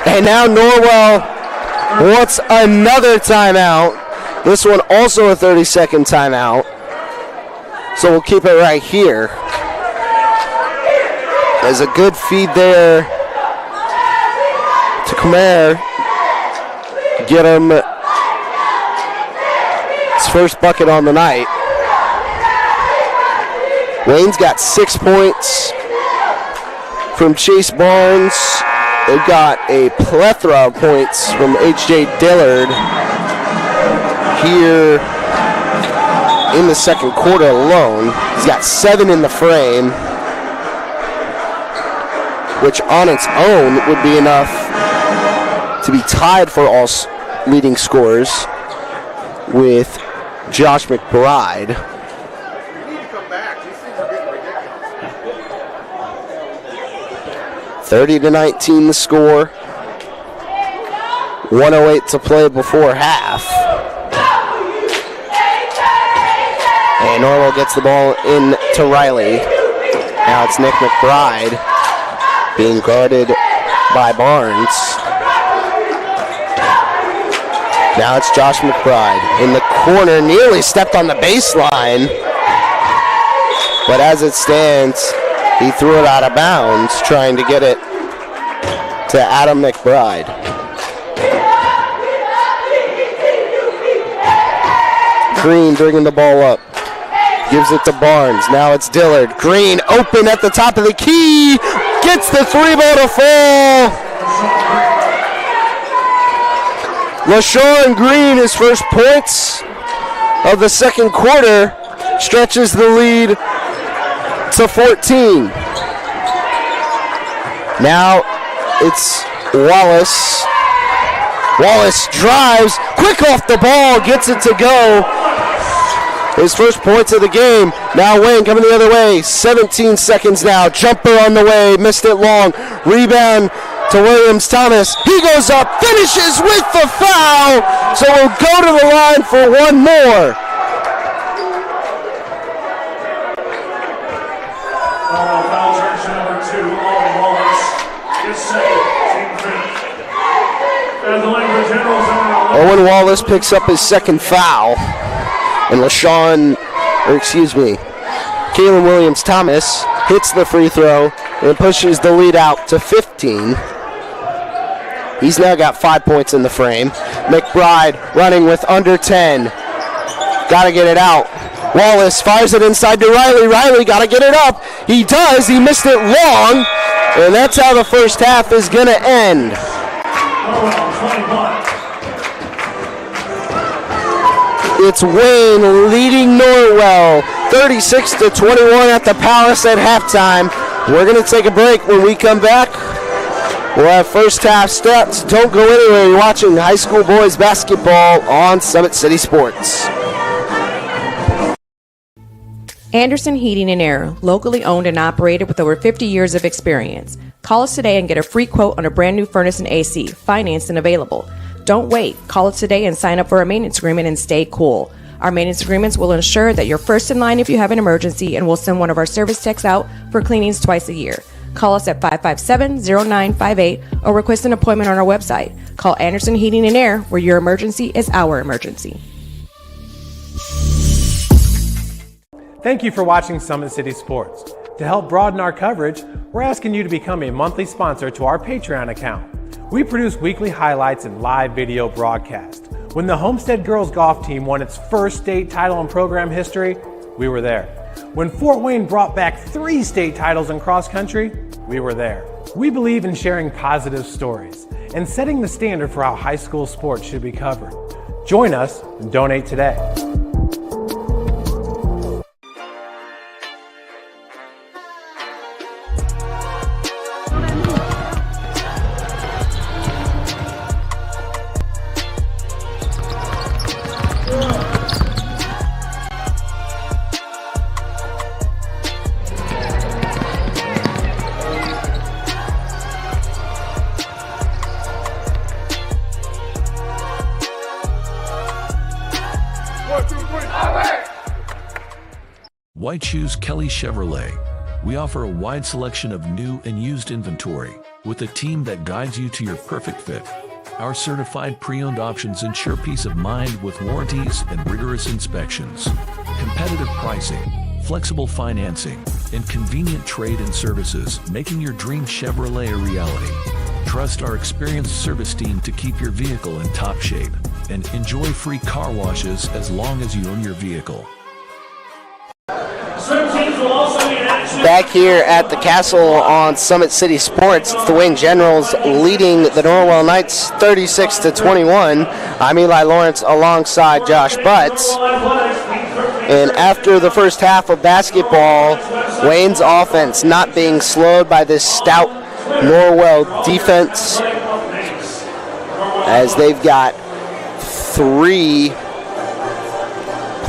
And now Norwell wants another timeout. This one also a 30-second timeout. So we'll keep it right here. There's a good feed there to Comer. Get him his first bucket on the night. Wayne's got 6 points from Chase Barnes. They've got a plethora of points from H.J. Dillard here in the second quarter alone. He's got 7 in the frame, which on its own would be enough to be tied for all leading scorers with Josh McBride. 30-19 the score. 1:08 to play before half. And Norwell gets the ball in to Riley. Now it's Nick McBride being guarded by Barnes. Now it's Josh McBride in the corner, nearly stepped on the baseline. But as it stands, he threw it out of bounds, trying to get it to Adam McBride. Green bringing the ball up. Gives it to Barnes. Now it's Dillard. Green open at the top of the key. Gets the 3-ball to fall. LaShawn Green, his first points of the second quarter, stretches the lead to 14. Now it's Wallace Wallace drives, quick off the ball, gets it to go. His first points of the game. Now Wayne coming the other way. 17 seconds now. Jumper on the way. Missed it long. Rebound to Williams Thomas. He goes up, finishes with the foul. So we'll go to the line for one more. Foul charge number 2 on Wallace. His second, team fifth. And the line for Generals number 11. Owen Wallace picks up his second foul. And Kalen Williams Thomas hits the free throw and pushes the lead out to 15. He's now got 5 points in the frame. McBride running with under 10. Got to get it out. Wallace fires it inside to Riley. Riley got to get it up. He does. He missed it long. And that's how the first half is going to end. It's Wayne leading Norwell 36-21 at the Palace at halftime. We're going to take a break. When we come back, we'll have first half stats. Don't go anywhere. You're watching high school boys basketball on Summit City Sports. Anderson Heating and Air, locally owned and operated with over 50 years of experience. Call us today and get a free quote on a brand new furnace and AC, financed and available. Don't wait. Call us today and sign up for a maintenance agreement and stay cool. Our maintenance agreements will ensure that you're first in line if you have an emergency, and we'll send one of our service techs out for cleanings twice a year. Call us at 557-0958 or request an appointment on our website. Call Anderson Heating and Air, where your emergency is our emergency. Thank you for watching Summit City Sports. To help broaden our coverage, we're asking you to become a monthly sponsor to our Patreon account. We produce weekly highlights and live video broadcasts. When the Homestead Girls Golf Team won its first state title in program history, we were there. When Fort Wayne brought back 3 state titles in cross country, we were there. We believe in sharing positive stories and setting the standard for how high school sports should be covered. Join us and donate today. Why choose Kelly Chevrolet? We offer a wide selection of new and used inventory with a team that guides you to your perfect fit. Our certified pre-owned options ensure peace of mind with warranties and rigorous inspections. Competitive pricing, flexible financing, and convenient trade and services, making your dream Chevrolet a reality. Trust our experienced service team to keep your vehicle in top shape and enjoy free car washes as long as you own your vehicle. Back here at the Castle on Summit City Sports, it's the Wayne Generals leading the Norwell Knights 36-21. I'm Eli Lawrence alongside Josh Butts. And after the first half of basketball, Wayne's offense not being slowed by this stout Norwell defense, as they've got 3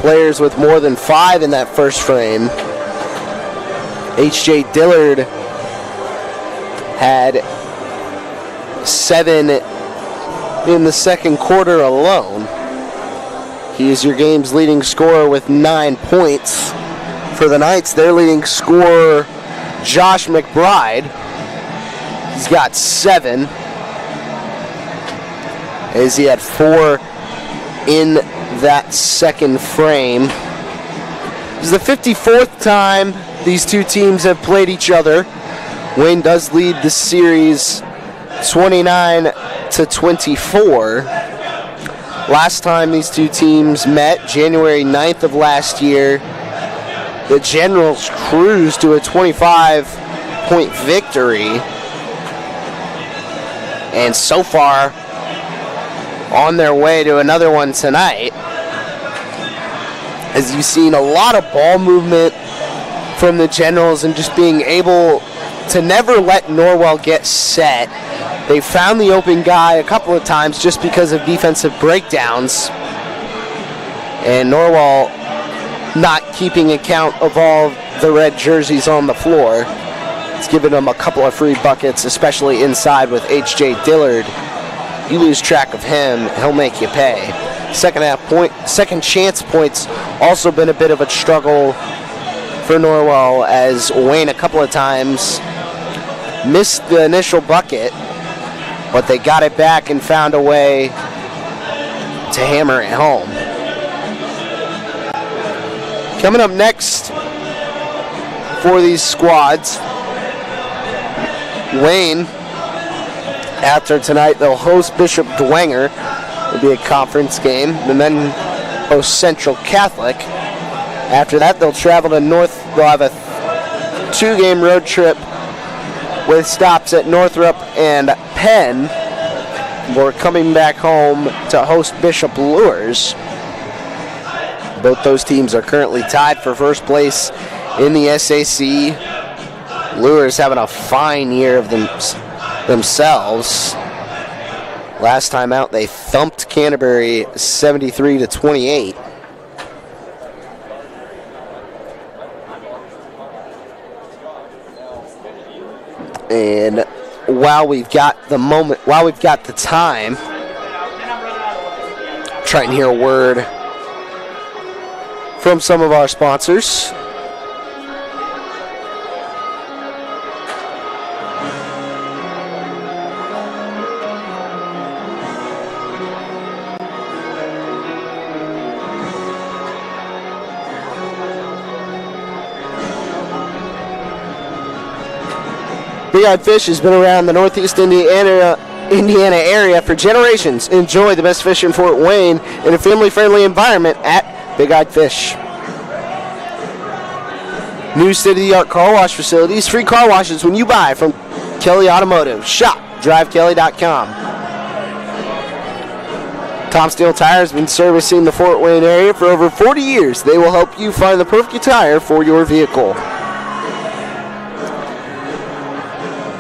players with more than 5 in that first frame. H.J. Dillard had 7 in the second quarter alone. He is your game's leading scorer with 9 points. For the Knights, their leading scorer, Josh McBride, he's got 7, as he had 4 in that second frame. This is the 54th time these two teams have played each other. Wayne does lead the series 29-24. Last time these two teams met, January 9th of last year, the Generals cruised to a 25-point victory. And so far, on their way to another one tonight. As you've seen a lot of ball movement from the Generals and just being able to never let Norwell get set They found the open guy a couple of times just because of defensive breakdowns. And Norwell not keeping account of all the red jerseys on the floor. It's given them a couple of free buckets, especially inside with H.J. Dillard. You lose track of him, he'll make you pay. Second chance points also been a bit of a struggle for Norwell, as Wayne a couple of times missed the initial bucket, but they got it back and found a way to hammer it home. Coming up next for these squads, Wayne, after tonight, they'll host Bishop Dwenger. It'll be a conference game, and then host Central Catholic. After that, they'll travel to They'll have a 2-game road trip with stops at Northrop and Penn. We're coming back home to host Bishop Luers. Both those teams are currently tied for first place in the SAC. Luers having a fine year of themselves. Last time out, they thumped Canterbury 73-28. And while we've got the time, try and hear a word from some of our sponsors. Big Eyed Fish has been around the Northeast Indiana area for generations. Enjoy the best fish in Fort Wayne in a family-friendly environment at Big Eyed Fish. New state-of-the-art car wash facilities, free car washes when you buy from Kelly Automotive. Shop drivekelly.com. Tom Steele Tire has been servicing the Fort Wayne area for over 40 years. They will help you find the perfect tire for your vehicle.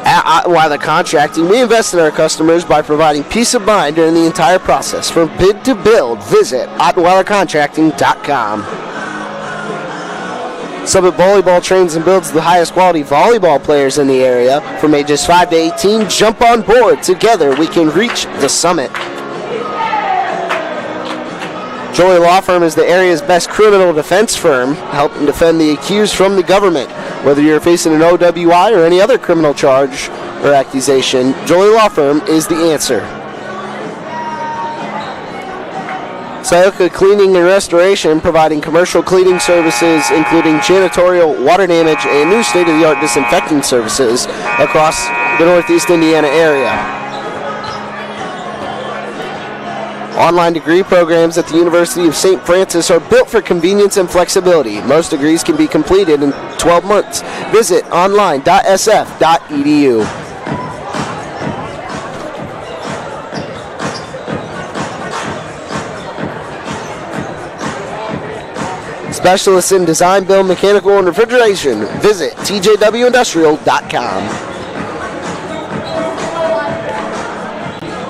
At Ottweiler Contracting, we invest in our customers by providing peace of mind during the entire process. From bid to build, visit ottweilercontracting.com. Summit Volleyball trains and builds the highest quality volleyball players in the area. From ages 5 to 18, jump on board. Together, we can reach the summit. Joey Law Firm is the area's best criminal defense firm, helping defend the accused from the government. Whether you're facing an OWI or any other criminal charge or accusation, Joey Law Firm is the answer. Sayaka Cleaning and Restoration, providing commercial cleaning services, including janitorial, water damage, and new state-of-the-art disinfecting services across the Northeast Indiana area. Online degree programs at the University of St. Francis are built for convenience and flexibility. Most degrees can be completed in 12 months. Visit online.sf.edu. Specialists in design, build, mechanical, and refrigeration. Visit tjwindustrial.com.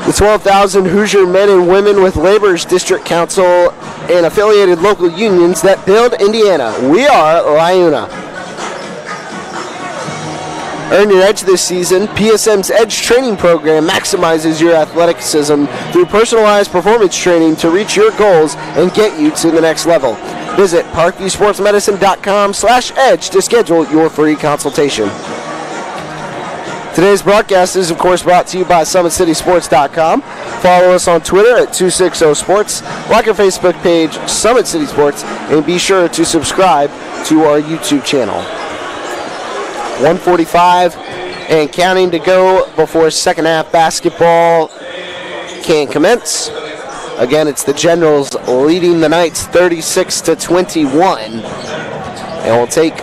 The 12,000 Hoosier men and women with Labor's District Council and affiliated local unions that build Indiana. We are LIUNA. Earn your edge this season. PSM's Edge Training Program maximizes your athleticism through personalized performance training to reach your goals and get you to the next level. Visit parkviewsportsmedicine.com/edge to schedule your free consultation. Today's broadcast is, of course, brought to you by SummitCitySports.com. Follow us on Twitter at 260sports, like our Facebook page, Summit City Sports, and be sure to subscribe to our YouTube channel. 1:45 and counting to go before second half basketball can commence. Again, it's the Generals leading the Knights 36-21. And we'll take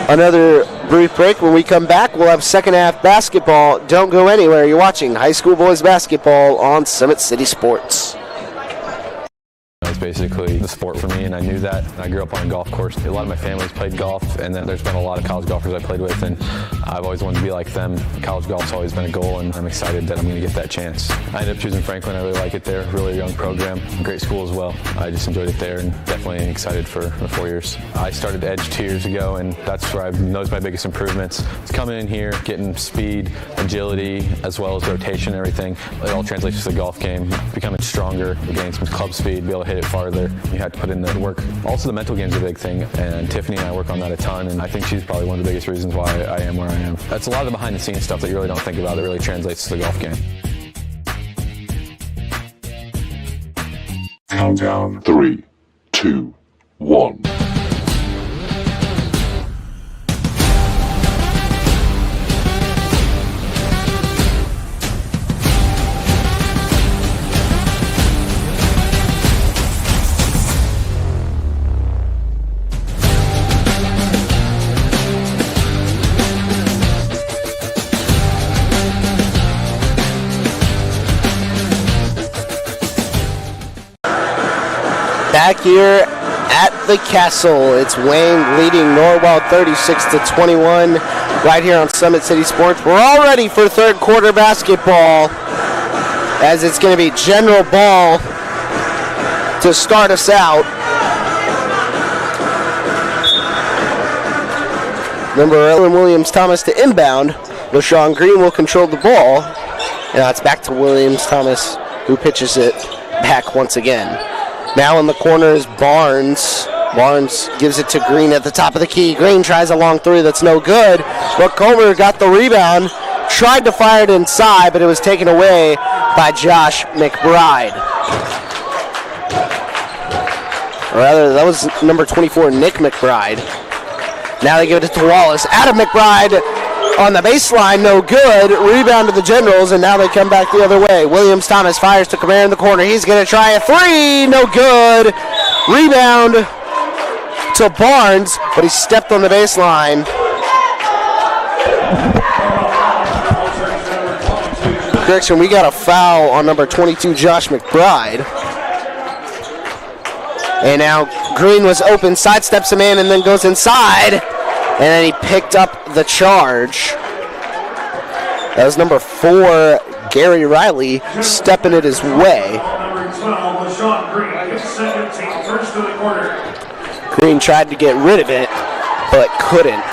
another brief break. When we come back, we'll have second half basketball. Don't go anywhere. You're watching high school boys basketball on Summit City Sports. It's basically the sport for me, and I knew that. I grew up on a golf course. A lot of my family's played golf, and then there's been a lot of college golfers I played with, and I've always wanted to be like them. College golf's always been a goal, and I'm excited that I'm going to get that chance. I ended up choosing Franklin. I really like it there. Really young program. Great school as well. I just enjoyed it there, and definitely excited for the 4 years. I started Edge 2 years ago, and that's where I've noticed my biggest improvements. It's coming in here, getting speed, agility, as well as rotation and everything. It all translates to the golf game. Becoming stronger, getting some club speed, be able to hit it farther. You have to put in the work. Also, the mental game's a big thing, and Tiffany and I work on that a ton, and I think she's probably one of the biggest reasons why I am where I am. That's a lot of the behind-the-scenes stuff that you really don't think about that really translates to the golf game. Countdown. 3, 2, 1. Back here at the Castle, it's Wayne leading Norwell 36-21 right here on Summit City Sports. We're all ready for third quarter basketball, as it's going to be general ball to start us out. Remember, Ellen Williams-Thomas to inbound. LaShawn Green will control the ball. And now it's back to Williams-Thomas, who pitches it back once again. Now in the corner is Barnes. Barnes gives it to Green at the top of the key. Green tries a long three that's no good, but Comer got the rebound, tried to fire it inside, but it was taken away by Josh McBride. Or rather, that was number 24, Nick McBride. Now they give it to Wallace. Adam McBride on the baseline, no good. Rebound to the Generals, and now they come back the other way. Williams-Thomas fires to Comer in the corner. He's going to try a three, no good. Rebound to Barnes, but he stepped on the baseline. Correction, we got a foul on number 22, Josh McBride. And now Green was open, sidesteps him in, and then goes inside. And then he picked up the charge. That was number 4, Gary Riley, stepping it his way. Green tried to get rid of it, but couldn't.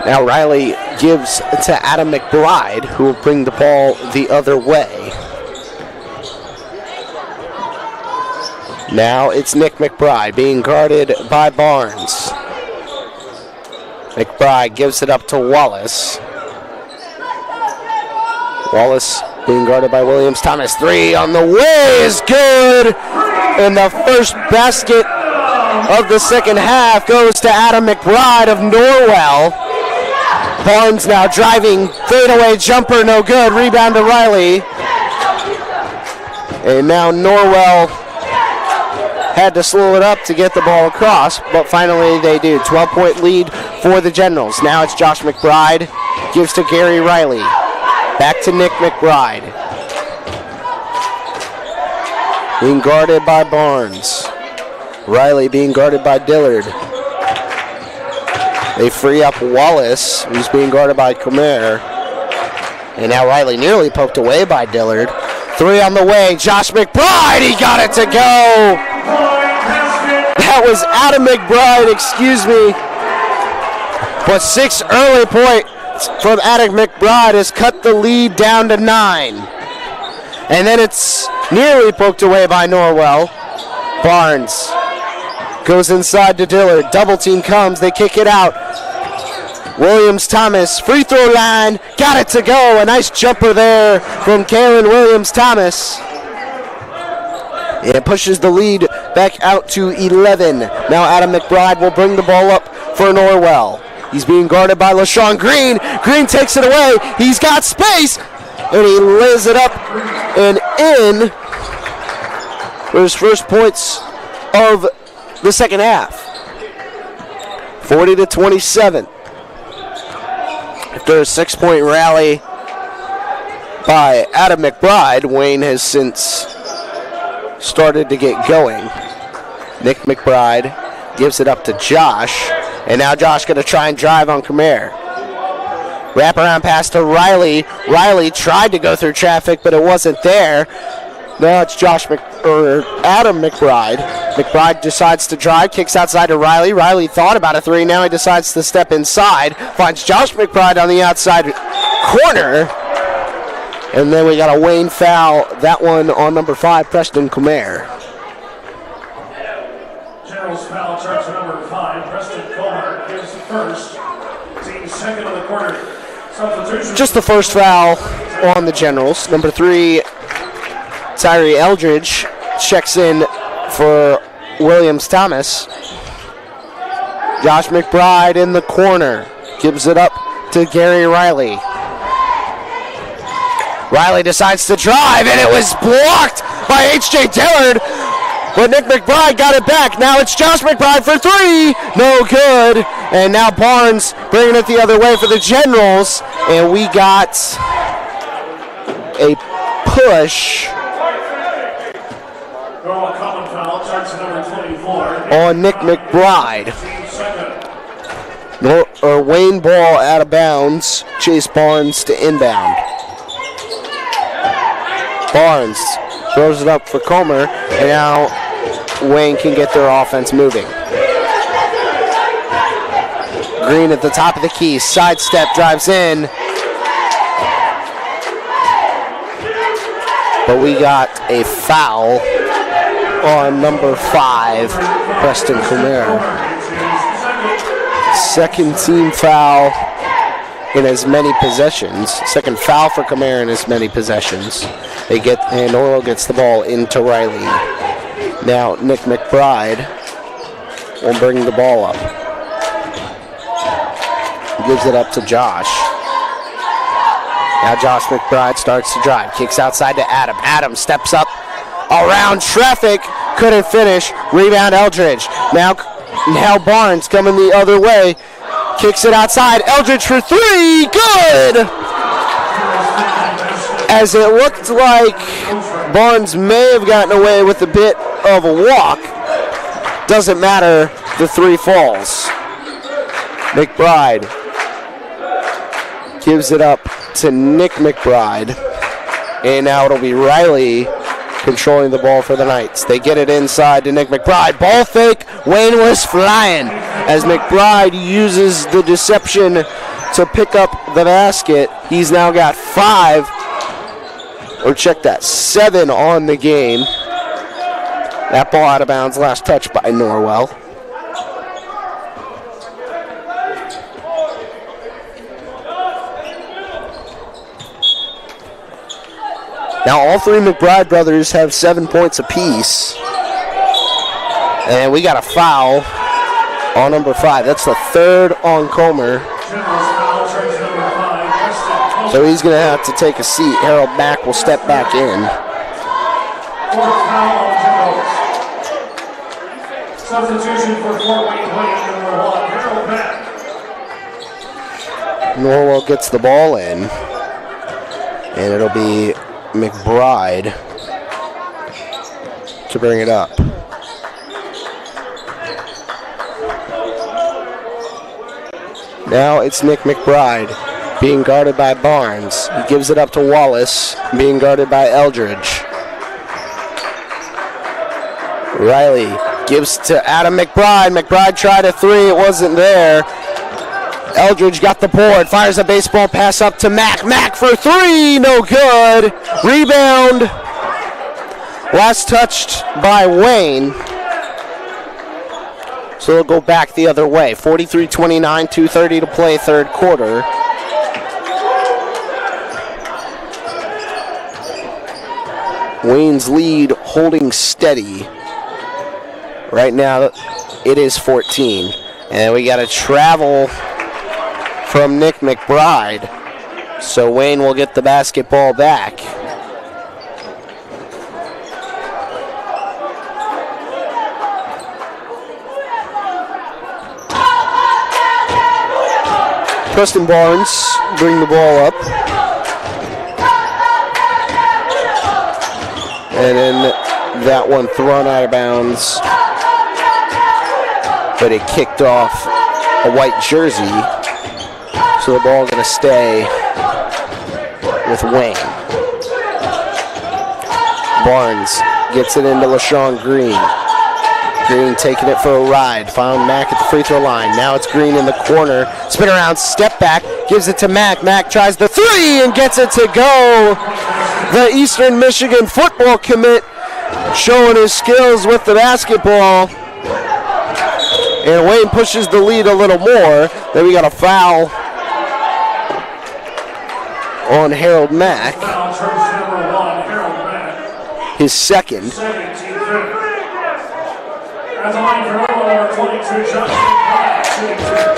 Now Riley gives to Adam McBride, who will bring the ball the other way. Now it's Nick McBride being guarded by Barnes. McBride gives it up to Wallace. Wallace being guarded by Williams-Thomas. Three on the way is good. And the first basket of the second half goes to Adam McBride of Norwell. Barnes now driving, fadeaway jumper, no good. Rebound to Riley. And now Norwell had to slow it up to get the ball across, but finally they do. 12-point lead for the Generals. Now it's Josh McBride, gives to Gary Riley. Back to Nick McBride. Being guarded by Barnes. Riley being guarded by Dillard. They free up Wallace, who's being guarded by Comer. And now Riley nearly poked away by Dillard. Three on the way, Josh McBride, he got it to go! That was Adam McBride, excuse me. But 6 early points from Adam McBride has cut the lead down to 9. And then it's nearly poked away by Norwell. Barnes goes inside to Dillard. Double team comes, they kick it out. Williams-Thomas, free throw line, got it to go. A nice jumper there from Kalen Williams-Thomas. It pushes the lead back out to 11. Now Adam McBride will bring the ball up for Norwell. He's being guarded by LaShawn Green. Green takes it away. He's got space, and he lays it up and in for his first points of the second half. 40-27. After a 6-point rally by Adam McBride, Wayne has since started to get going. Nick McBride gives it up to Josh, and now Josh going to try and drive on Khmer. Wraparound pass to Riley. Riley tried to go through traffic, but it wasn't there. Now it's Adam McBride. McBride decides to drive, kicks outside to Riley. Riley thought about a three. Now he decides to step inside. Finds Josh McBride on the outside corner. And then we got a Wayne foul. That one on number 5, Preston Khmer. General's foul charge to number 5, Preston Khmer gives the first. Team second of the quarter. Substitution. Just the first foul on the Generals. Number 3, Tyree Eldridge checks in for Williams Thomas. Josh McBride in the corner. Gives it up to Gary Riley. Riley decides to drive, and it was blocked by H.J. Dillard. But Nick McBride got it back. Now it's Josh McBride for 3. No good. And now Barnes bringing it the other way for the Generals. And we got a push on Nick McBride. Wayne ball out of bounds. Chase Barnes to inbound. Barnes throws it up for Comer, and now Wayne can get their offense moving. Green at the top of the key, sidestep, drives in. But we got a foul on number 5, Preston Khmer. Second team foul in as many possessions. Second foul for Khmer in as many possessions. And Norwell gets the ball into Riley. Now Nick McBride will bring the ball up. Gives it up to Josh. Now Josh McBride starts to drive. Kicks outside to Adam. Adam steps up around traffic. Couldn't finish. Rebound Eldridge. Now Barnes coming the other way. Kicks it outside. Eldridge for 3. Good! As it looked like Barnes may have gotten away with a bit of a walk. Doesn't matter. The 3 falls. McBride gives it up to Nick McBride. And now it'll be Riley controlling the ball for the Knights. They get it inside to Nick McBride. Ball fake. Wayne was flying as McBride uses the deception to pick up the basket. He's now got 5, or check that, 7 on the game. That ball out of bounds, last touch by Norwell. Now all 3 McBride brothers have 7 points apiece. And we got a foul on number 5. That's the 3rd on Comer. So he's going to have to take a seat. Harold Mack will step back in. Substitution for Fort Wayne, number 1, Harold Mack. Norwell gets the ball in. And it'll be McBride to bring it up. Now it's Nick McBride being guarded by Barnes. He gives it up to Wallace, being guarded by Eldridge. Riley gives to Adam McBride. McBride tried a 3, it wasn't there. Eldridge got the board, fires a baseball pass up to Mack. Mack for 3, no good. Rebound. Last touched by Wayne. So it'll go back the other way. 43-29, 2:30 to play, 3rd quarter. Wayne's lead holding steady. Right now it is 14. And we got a travel from Nick McBride. So Wayne will get the basketball back. Preston Barnes bring the ball up. And then that one thrown out of bounds, but it kicked off a white jersey, so the ball going to stay with Wayne. Barnes gets it into LaShawn Green. Green taking it for a ride. Found Mack at the free throw line. Now it's Green in the corner. Spin around, step back, gives it to Mack. Mack tries the three and gets it to go. The Eastern Michigan football commit showing his skills with the basketball. And Wayne pushes the lead a little more. Then we got a foul on Harold Mack. His second.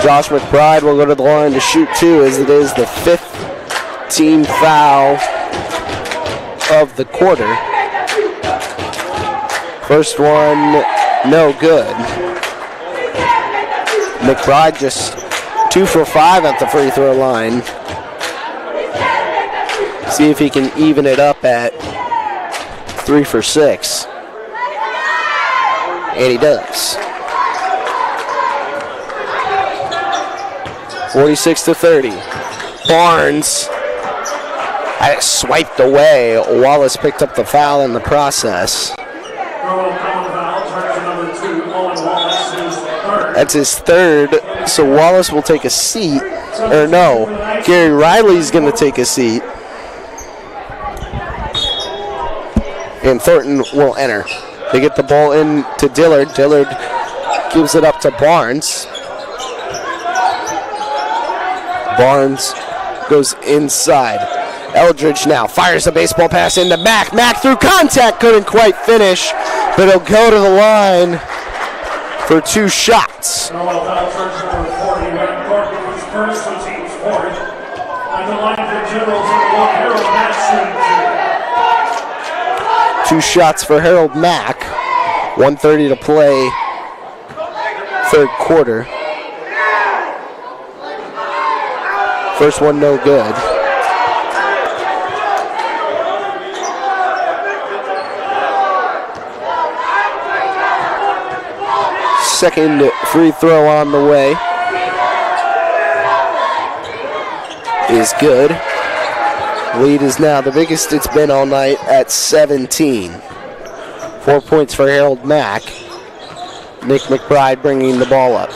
Josh McBride will go to the line to shoot two, as it is the fifth team foul of the quarter. First one, no good. McBride just 2 for 5 at the free throw line. See if he can even it up at 3 for 6. And he does. 46-30. Barnes had it swiped away. Wallace picked up the foul in the process. That's his third, so Wallace will take a seat. Or no, Gary Riley's going to take a seat. And Thornton will enter. They get the ball in to Dillard. Dillard gives it up to Barnes. Barnes goes inside. Eldridge now fires a baseball pass into Mack. Mack through contact, couldn't quite finish, but he'll go to the line for 2 shots. 2 shots for Harold Mack. 1:30 to play, third quarter. First one no good. Second free throw on the way is good. Lead is now the biggest it's been all night at 17. 4 points for Harold Mack. Nick McBride bringing the ball up.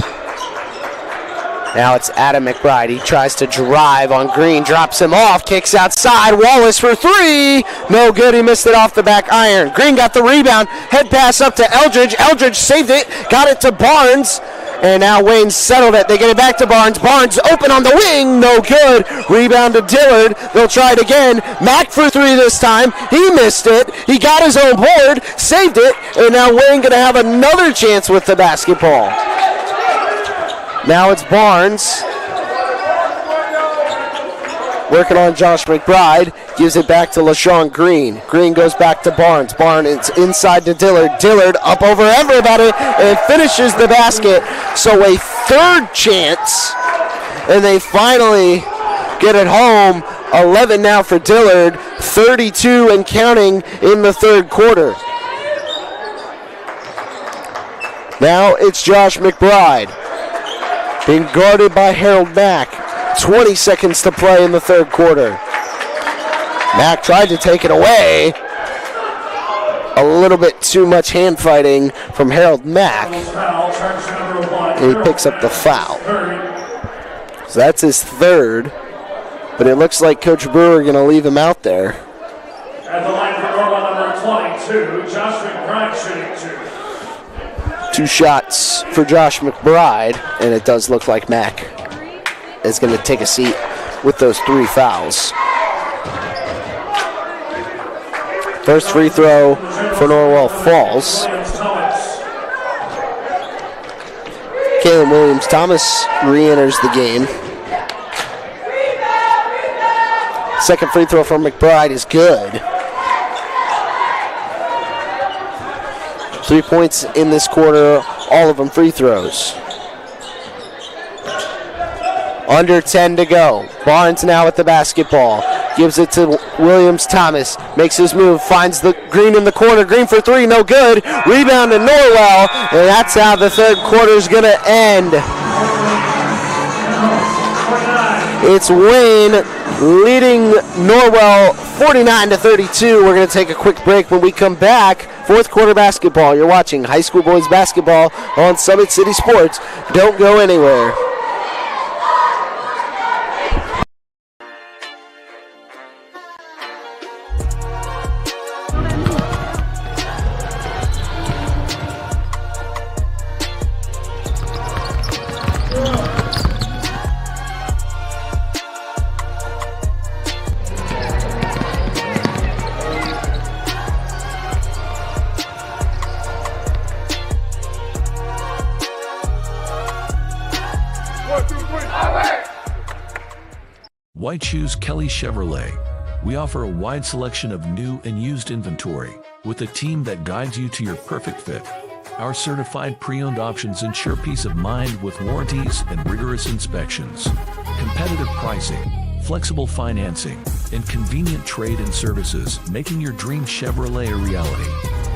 Now it's Adam McBride. He tries to drive on Green, drops him off, kicks outside. Wallace for 3. No good. He missed it off the back iron. Green got the rebound. Head pass up to Eldridge. Eldridge saved it. Got it to Barnes. And now Wayne settled it. They get it back to Barnes. Barnes open on the wing. No good. Rebound to Dillard. They'll try it again. Mack for 3 this time. He missed it. He got his own board. Saved it. And now Wayne going to have another chance with the basketball. Now it's Barnes. Working on Josh McBride. Gives it back to LaShawn Green. Green goes back to Barnes. Barnes inside to Dillard. Dillard up over everybody and finishes the basket. So a third chance. And they finally get it home. 11 now for Dillard. 32 and counting in the third quarter. Now it's Josh McBride. Being guarded by Harold Mack. 20 seconds to play in the third quarter. Mack tried to take it away. A little bit too much hand fighting from Harold Mack. And he picks up the foul. So that's his third. But it looks like Coach Brewer going to leave him out there. At the line for Norwell, number 22, Josh McBride shooting 2. 2 shots for Josh McBride. And it does look like Mack is going to take a seat with those 3 fouls. First free throw for Norwell falls. Caleb Williams-Thomas re-enters the game. Second free throw from McBride is good. 3 points in this quarter, all of them free throws. Under 10 to go. Barnes now with the basketball. Gives it to Williams Thomas. Makes his move. Finds the Green in the corner. Green for three. No good. Rebound to Norwell. And that's how the third quarter is going to end. It's Wayne leading Norwell 49-32. We're going to take a quick break. When we come back, fourth quarter basketball. You're watching high school boys basketball on Summit City Sports. Don't go anywhere. Why choose Kelly Chevrolet? We offer a wide selection of new and used inventory with a team that guides you to your perfect fit. Our certified pre-owned options ensure peace of mind with warranties and rigorous inspections. Competitive pricing, flexible financing, and convenient trade and services, making your dream Chevrolet a reality.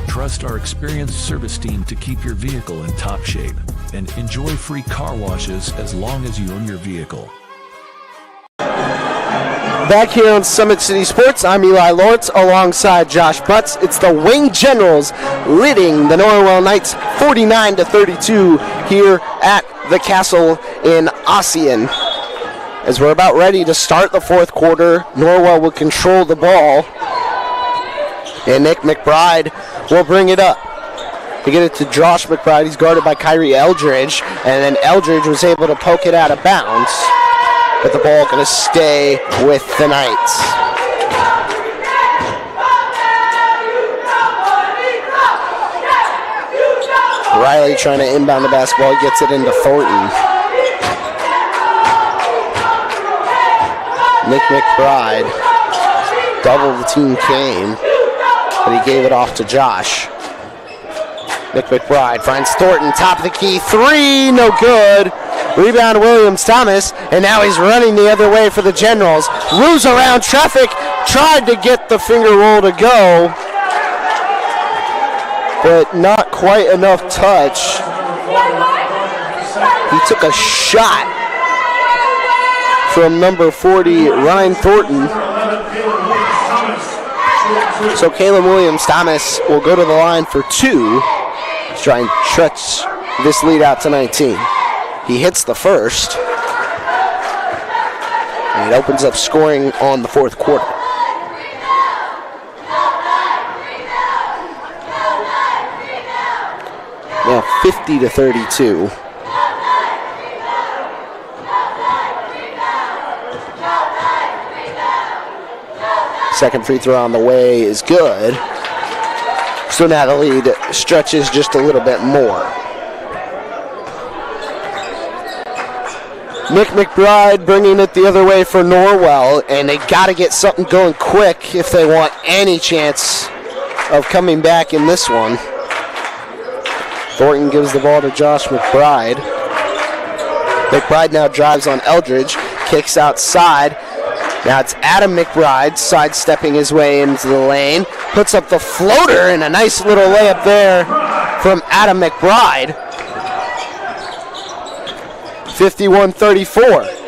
Trust our experienced service team to keep your vehicle in top shape and enjoy free car washes as long as you own your vehicle. Back here on Summit City Sports, I'm Eli Lawrence alongside Josh Butts. It's the Wing Generals leading the Norwell Knights 49-32 here at the Castle in Ossian. As we're about ready to start the fourth quarter, Norwell will control the ball, and Nick McBride will bring it up. They get it to Josh McBride. He's guarded by Kyrie Eldridge, and then Eldridge was able to poke it out of bounds. But the ball going to stay with the Knights. Riley trying to inbound the basketball, gets it into Thornton. Nick McBride, double the team came, but he gave it off to Josh. Nick McBride finds Thornton, top of the key, three, no good. Rebound Williams Thomas, and now he's running the other way for the Generals. Moves around traffic, tried to get the finger roll to go, but not quite enough touch. He took a shot from number 40, Ryan Thornton. So Caleb Williams Thomas will go to the line for two to try and stretch this lead out to 19. He hits the first, and it opens up scoring on the fourth quarter. Now 50-32. Second free throw on the way is good. So now the lead stretches just a little bit more. Nick McBride bringing it the other way for Norwell, and they got to get something going quick if they want any chance of coming back in this one. Thornton gives the ball to Josh McBride. McBride now drives on Eldridge, kicks outside. Now it's Adam McBride sidestepping his way into the lane, puts up the floater, and a nice little layup there from Adam McBride. 51-34.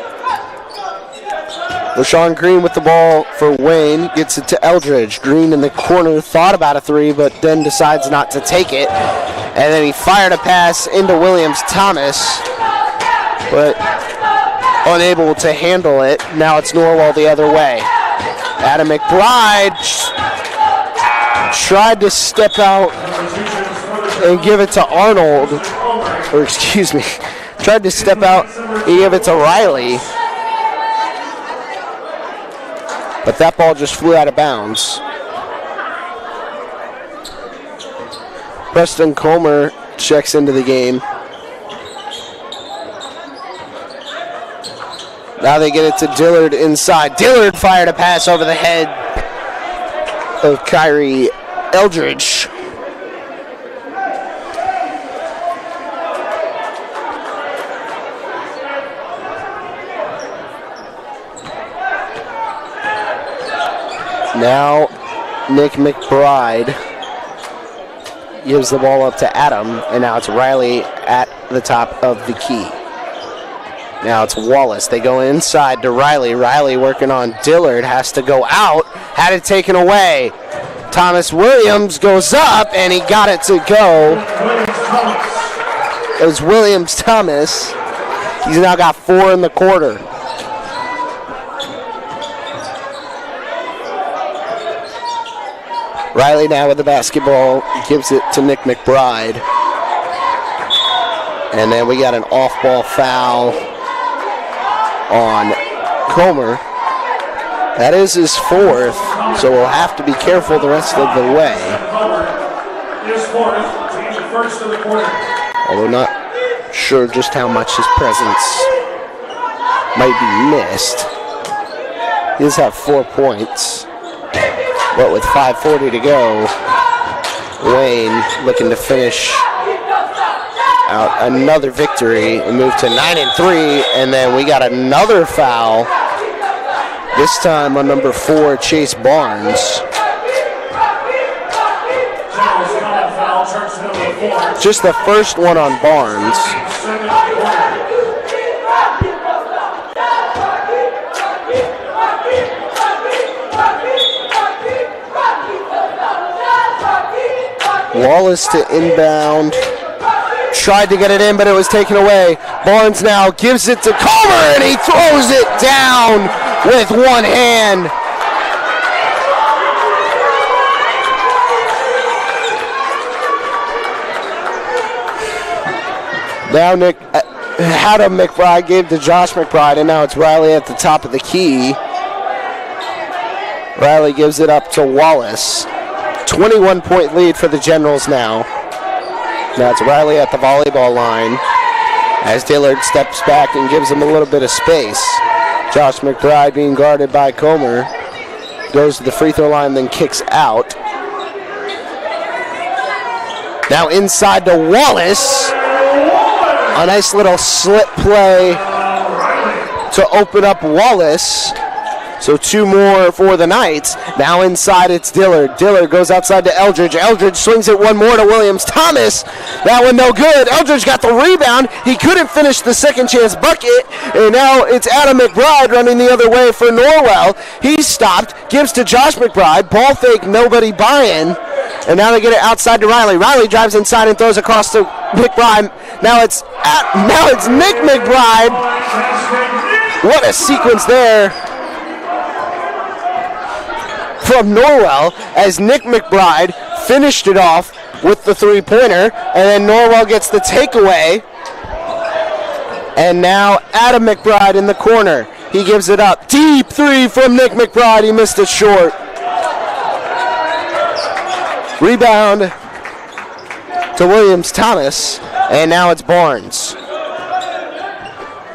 LaShawn Green with the ball for Wayne, gets it to Eldridge. Green in the corner, thought about a three, but then decides not to take it. And then he fired a pass into Williams Thomas, but unable to handle it. Now it's Norwell the other way. Adam McBride tried to step out and give it to Arnold, or excuse me, tried to step out and give it to Riley. But that ball just flew out of bounds. Preston Comer checks into the game. Now they get it to Dillard inside. Dillard fired a pass over the head of Kyrie Eldridge. Now Nick McBride gives the ball up to Adam, and now it's Riley at the top of the key. Now it's Wallace. They go inside to Riley. Riley working on Dillard, has to go out, had it taken away. Thomas Williams goes up, and he got it to go. It was Williams Thomas. He's now got 4 in the quarter. Riley now with the basketball, gives it to Nick McBride. And then we got an off-ball foul on Comer. That is his 4th, so we'll have to be careful the rest of the way. Although not sure just how much his presence might be missed. He does have 4 points. But with 5:40 to go, Wayne looking to finish out another victory and move to 9-3, and then we got another foul, this time on number 4, Chase Barnes. Just the first one on Barnes. Wallace to inbound. Tried to get it in, but it was taken away. Barnes now gives it to Comer, and he throws it down with one hand. Now Adam McBride gave to Josh McBride, and now it's Riley at the top of the key. Riley gives it up to Wallace. 21-point lead for the Generals now. Now it's Riley at the volleyball line as Dillard steps back and gives him a little bit of space. Josh McBride being guarded by Comer. Goes to the free throw line, then kicks out. Now inside to Wallace. A nice little slip play to open up Wallace. So 2 more for the Knights. Now inside it's Dillard. Dillard goes outside to Eldridge. Eldridge swings it one more to Williams Thomas. That one no good. Eldridge got the rebound. He couldn't finish the second chance bucket. And now it's Adam McBride running the other way for Norwell. He's stopped. Gives to Josh McBride. Ball fake, nobody buying. And now they get it outside to Riley. Riley drives inside and throws across to McBride. Now it's Nick McBride. What a sequence there from Norwell as Nick McBride finished it off with the 3-pointer, and then Norwell gets the takeaway. And now Adam McBride in the corner. He gives it up. Deep 3 from Nick McBride. He missed it short. Rebound to Williams Thomas, and now it's Barnes.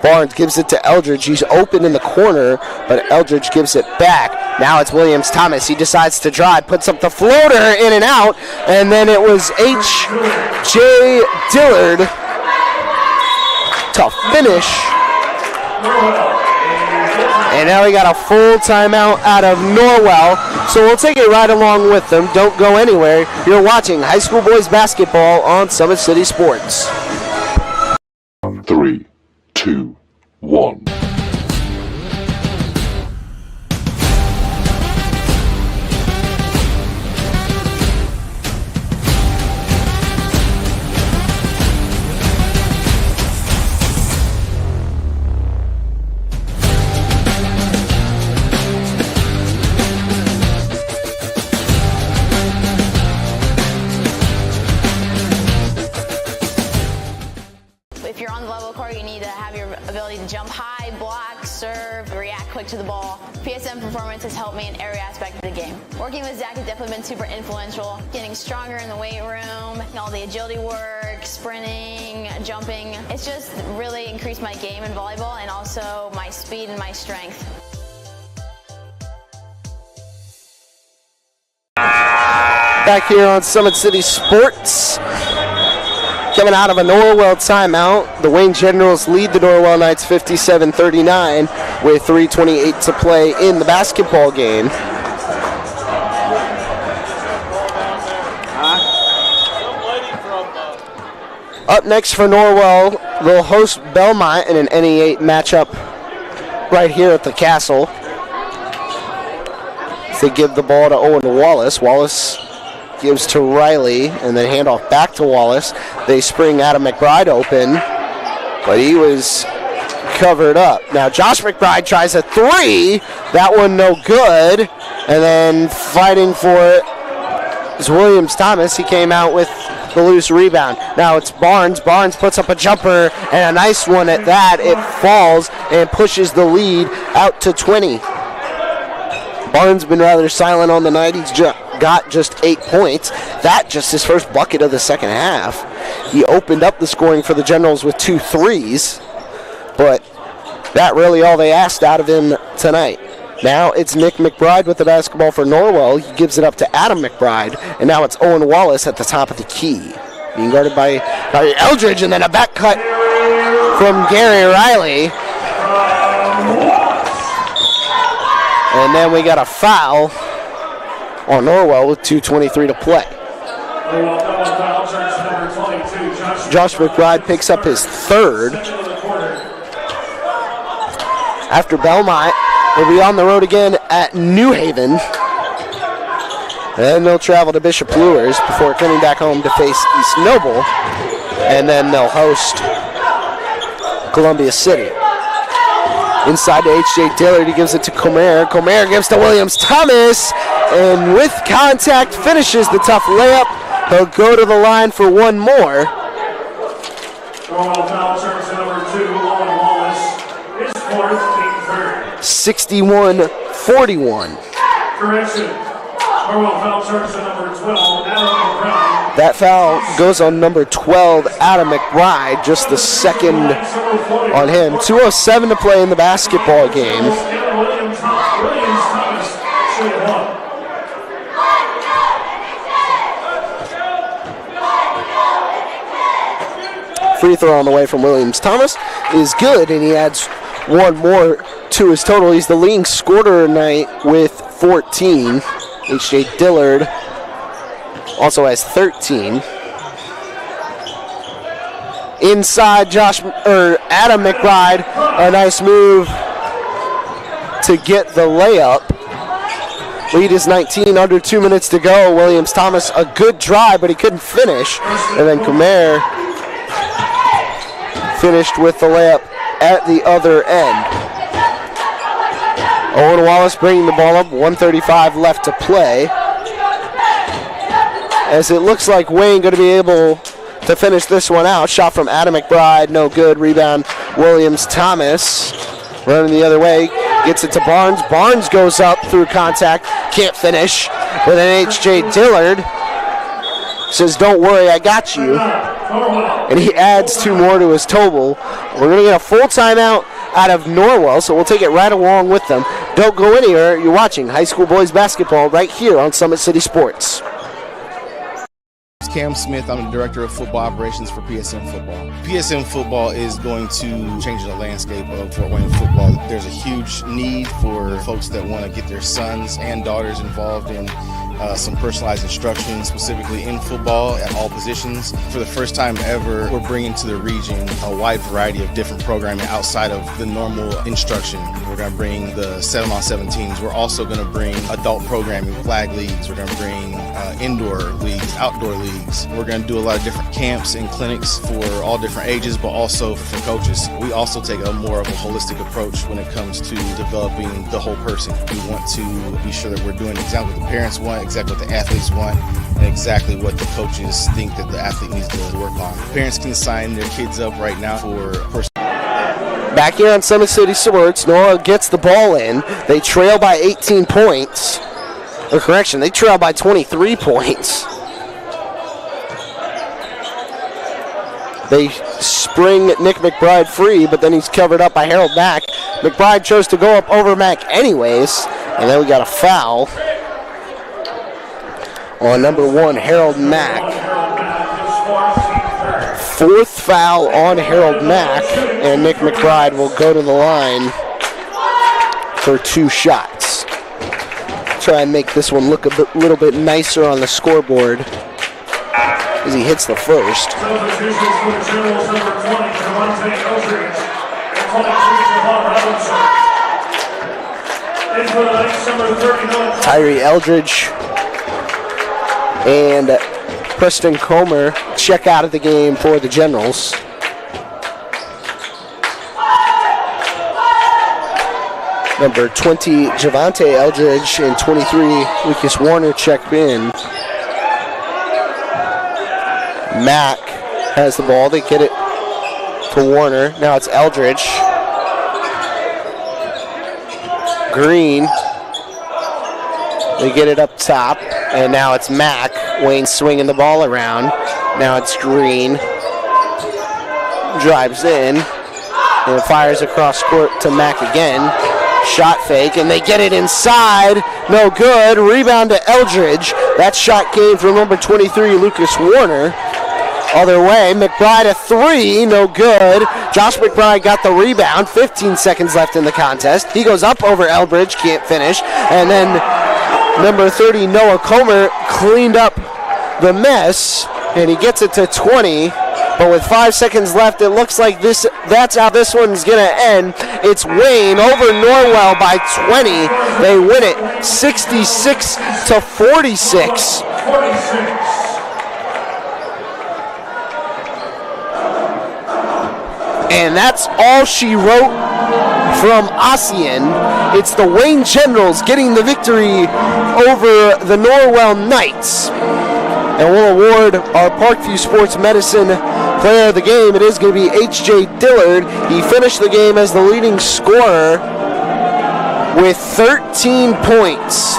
Barnes gives it to Eldridge. He's open in the corner, but Eldridge gives it back. Now it's Williams Thomas. He decides to drive, puts up the floater in and out, and then it was H.J. Dillard to finish. And now we got a full timeout out of Norwell, so we'll take it right along with them. Don't go anywhere. You're watching high school boys basketball on Summit City Sports. 3, 2, 1. To the ball. PSM performance has helped me in every aspect of the game. Working with Zach has definitely been super influential. Getting stronger in the weight room, all the agility work, sprinting, jumping. It's just really increased my game in volleyball and also my speed and my strength. Back here on Summit City Sports. Coming out of a Norwell timeout, the Wayne Generals lead the Norwell Knights 57-39 with 3:28 to play in the basketball game. Up next for Norwell, they'll host Belmont in an NE8 matchup right here at the Castle. They give the ball to Owen Wallace. Wallace gives to Riley, and then handoff back to Wallace. They spring Adam McBride open, but he was covered up. Now Josh McBride tries a three. That one no good. And then fighting for it is Williams Thomas. He came out with the loose rebound. Now it's Barnes. Barnes puts up a jumper, and a nice one at that. It falls and pushes the lead out to 20. Barnes been rather silent on the night. He's got just 8 points. That just his first bucket of the second half. He opened up the scoring for the Generals with 2 threes, but that really all they asked out of him tonight. Now it's Nick McBride with the basketball for Norwell. He gives it up to Adam McBride, and now it's Owen Wallace at the top of the key. Being guarded by Eldridge, and then a back cut from Gary Riley. And then we got a foul on Norwell with 2:23 to play. Josh McBride picks up his third. After Belmont, they'll be on the road again at New Haven. Then they'll travel to Bishop Luers before coming back home to face East Noble. And then they'll host Columbia City. Inside to H.J. Dillard, he gives it to Comer. Comer gives to Williams Thomas, and with contact finishes the tough layup. He'll go to the line for one more. Norwell foul charge to number 2, Owen Wallace. His fourth, team third. 61-41. Correction. Norwell foul charge to number 12, Adam McBride. That foul goes on number 12, Adam McBride, just the second on him. 2:07 to play in the basketball game. Williams Thomas, shoot one. Free throw on the way from Williams Thomas is good, and he adds one more to his total. He's the leading scorer tonight with 14. H.J. Dillard also has 13. Inside Adam McBride, a nice move to get the layup. Lead is 19, under 2 minutes to go. Williams Thomas, a good drive, but he couldn't finish. And then Comer finished with the layup at the other end. Owen Wallace bringing the ball up, 1:35 left to play. As it looks like Wayne going to be able to finish this one out. Shot from Adam McBride, no good. Rebound, Williams Thomas. Running the other way, gets it to Barnes. Barnes goes up through contact, can't finish. But then H.J. Dillard says, don't worry, I got you. And he adds 2 more to his total. We're going to get a full timeout out of Norwell, so we'll take it right along with them. Don't go anywhere. You're watching high school boys basketball right here on Summit City Sports. Cam Smith, I'm the Director of Football Operations for PSM Football. PSM Football is going to change the landscape of Fort Wayne football. There's a huge need for folks that want to get their sons and daughters involved in some personalized instruction, specifically in football at all positions. For the first time ever, we're bringing to the region a wide variety of different programming outside of the normal instruction. We're going to bring the 7-on-7 teams. We're also going to bring adult programming, flag leagues. We're going to bring indoor leagues, outdoor leagues. We're going to do a lot of different camps and clinics for all different ages, but also for coaches. We also take a more of a holistic approach when it comes to developing the whole person. We want to be sure that we're doing exactly what the parents want, exactly what the athletes want, and exactly what the coaches think that the athlete needs to work on. Parents can sign their kids up right now for personal. Back here on Summit City Sports, Norwell gets the ball in. They trail by 18 points. Or correction, they trail by 23 points. They spring Nick McBride free, but then he's covered up by Harold Mack. McBride chose to go up over Mack anyways, and then we got a foul on number 1, Harold Mack. 4th foul on Harold Mack, and Nick McBride will go to the line for 2 shots. Try and make this one look a little bit nicer on the scoreboard. as he hits the first. Substitutions for the Generals, number 20, Javante Eldridge, and 22, Javon Robinson. In for the Knights, number 39. Tyree Eldridge and Preston Comer check out of the game for the Generals. Number 20, Javante Eldridge, and 23, Lucas Warner check in. Mack has the ball. They get it to Warner. Now it's Eldridge. Green. They get it up top, and now it's Mack. Wayne swinging the ball around. Now it's Green. Drives in and fires across court to Mack again. Shot fake, and they get it inside. No good. Rebound to Eldridge. That shot came from number 23, Lucas Warner. Other way, McBride a three, no good. Josh McBride got the rebound. 15 seconds left in the contest. He goes up over Eldridge, can't finish. And then number 30, Noah Comer, cleaned up the mess, and he gets it to 20. But with 5 seconds left, it looks like that's how this one's going to end. It's Wayne over Norwell by 20. They win it 66-46. And that's all she wrote from Ossian. It's the Wayne Generals getting the victory over the Norwell Knights. And we'll award our Parkview Sports Medicine player of the game. It is going to be H.J. Dillard. He finished the game as the leading scorer with 13 points.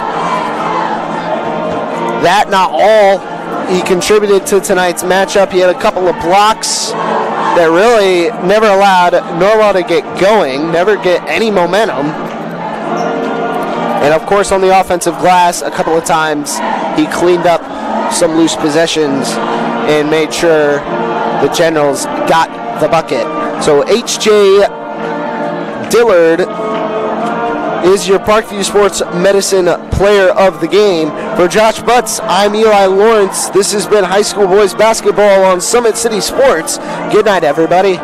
That not all. He contributed to tonight's matchup. He had a couple of blocks that really never allowed Norwell to get going, never get any momentum. And of course on the offensive glass, a couple of times he cleaned up some loose possessions and made sure the Generals got the bucket. So H.J. Dillard is your Parkview Sports Medicine player of the game. For Josh Butts, I'm Eli Lawrence. This has been high school boys basketball on Summit City Sports. Good night, everybody.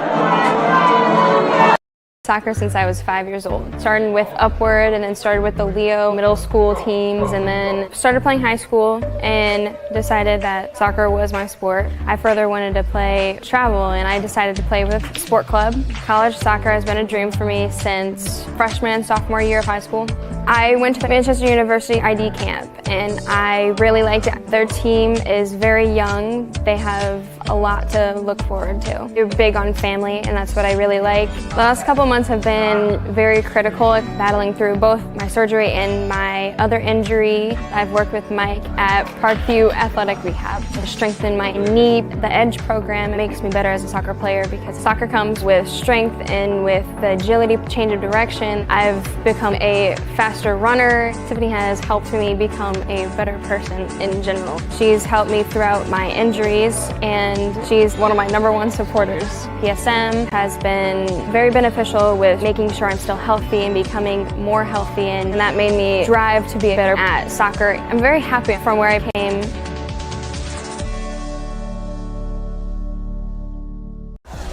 Soccer since I was 5 years old. Started with Upward and then started with the Leo middle school teams and then started playing high school and decided that soccer was my sport. I further wanted to play travel and I decided to play with sport club. College soccer has been a dream for me since freshman and sophomore year of high school. I went to the Manchester University ID camp and I really liked it. Their team is very young. They have a lot to look forward to. They're big on family and that's what I really like. The last couple months have been very critical, battling through both my surgery and my other injury. I've worked with Mike at Parkview Athletic Rehab to strengthen my knee. The EDGE program makes me better as a soccer player because soccer comes with strength and with the agility, change of direction. I've become a faster runner. Tiffany has helped me become a better person in general. She's helped me throughout my injuries and she's one of my #1 supporters. PSM has been very beneficial with making sure I'm still healthy and becoming more healthy, and that made me drive to be better at soccer. I'm very happy from where I came.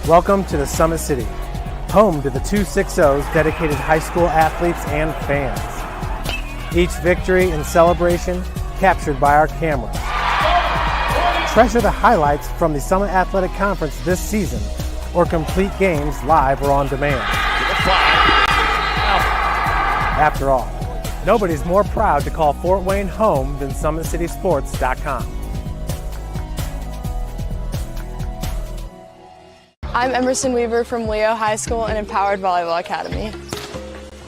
Welcome to the Summit City, home to the 260s dedicated high school athletes and fans. Each victory and celebration captured by our cameras. Treasure the highlights from the Summit Athletic Conference this season, or complete games live or on demand. After all, nobody's more proud to call Fort Wayne home than SummitCitySports.com. I'm Emerson Weaver from Leo High School and Empowered Volleyball Academy.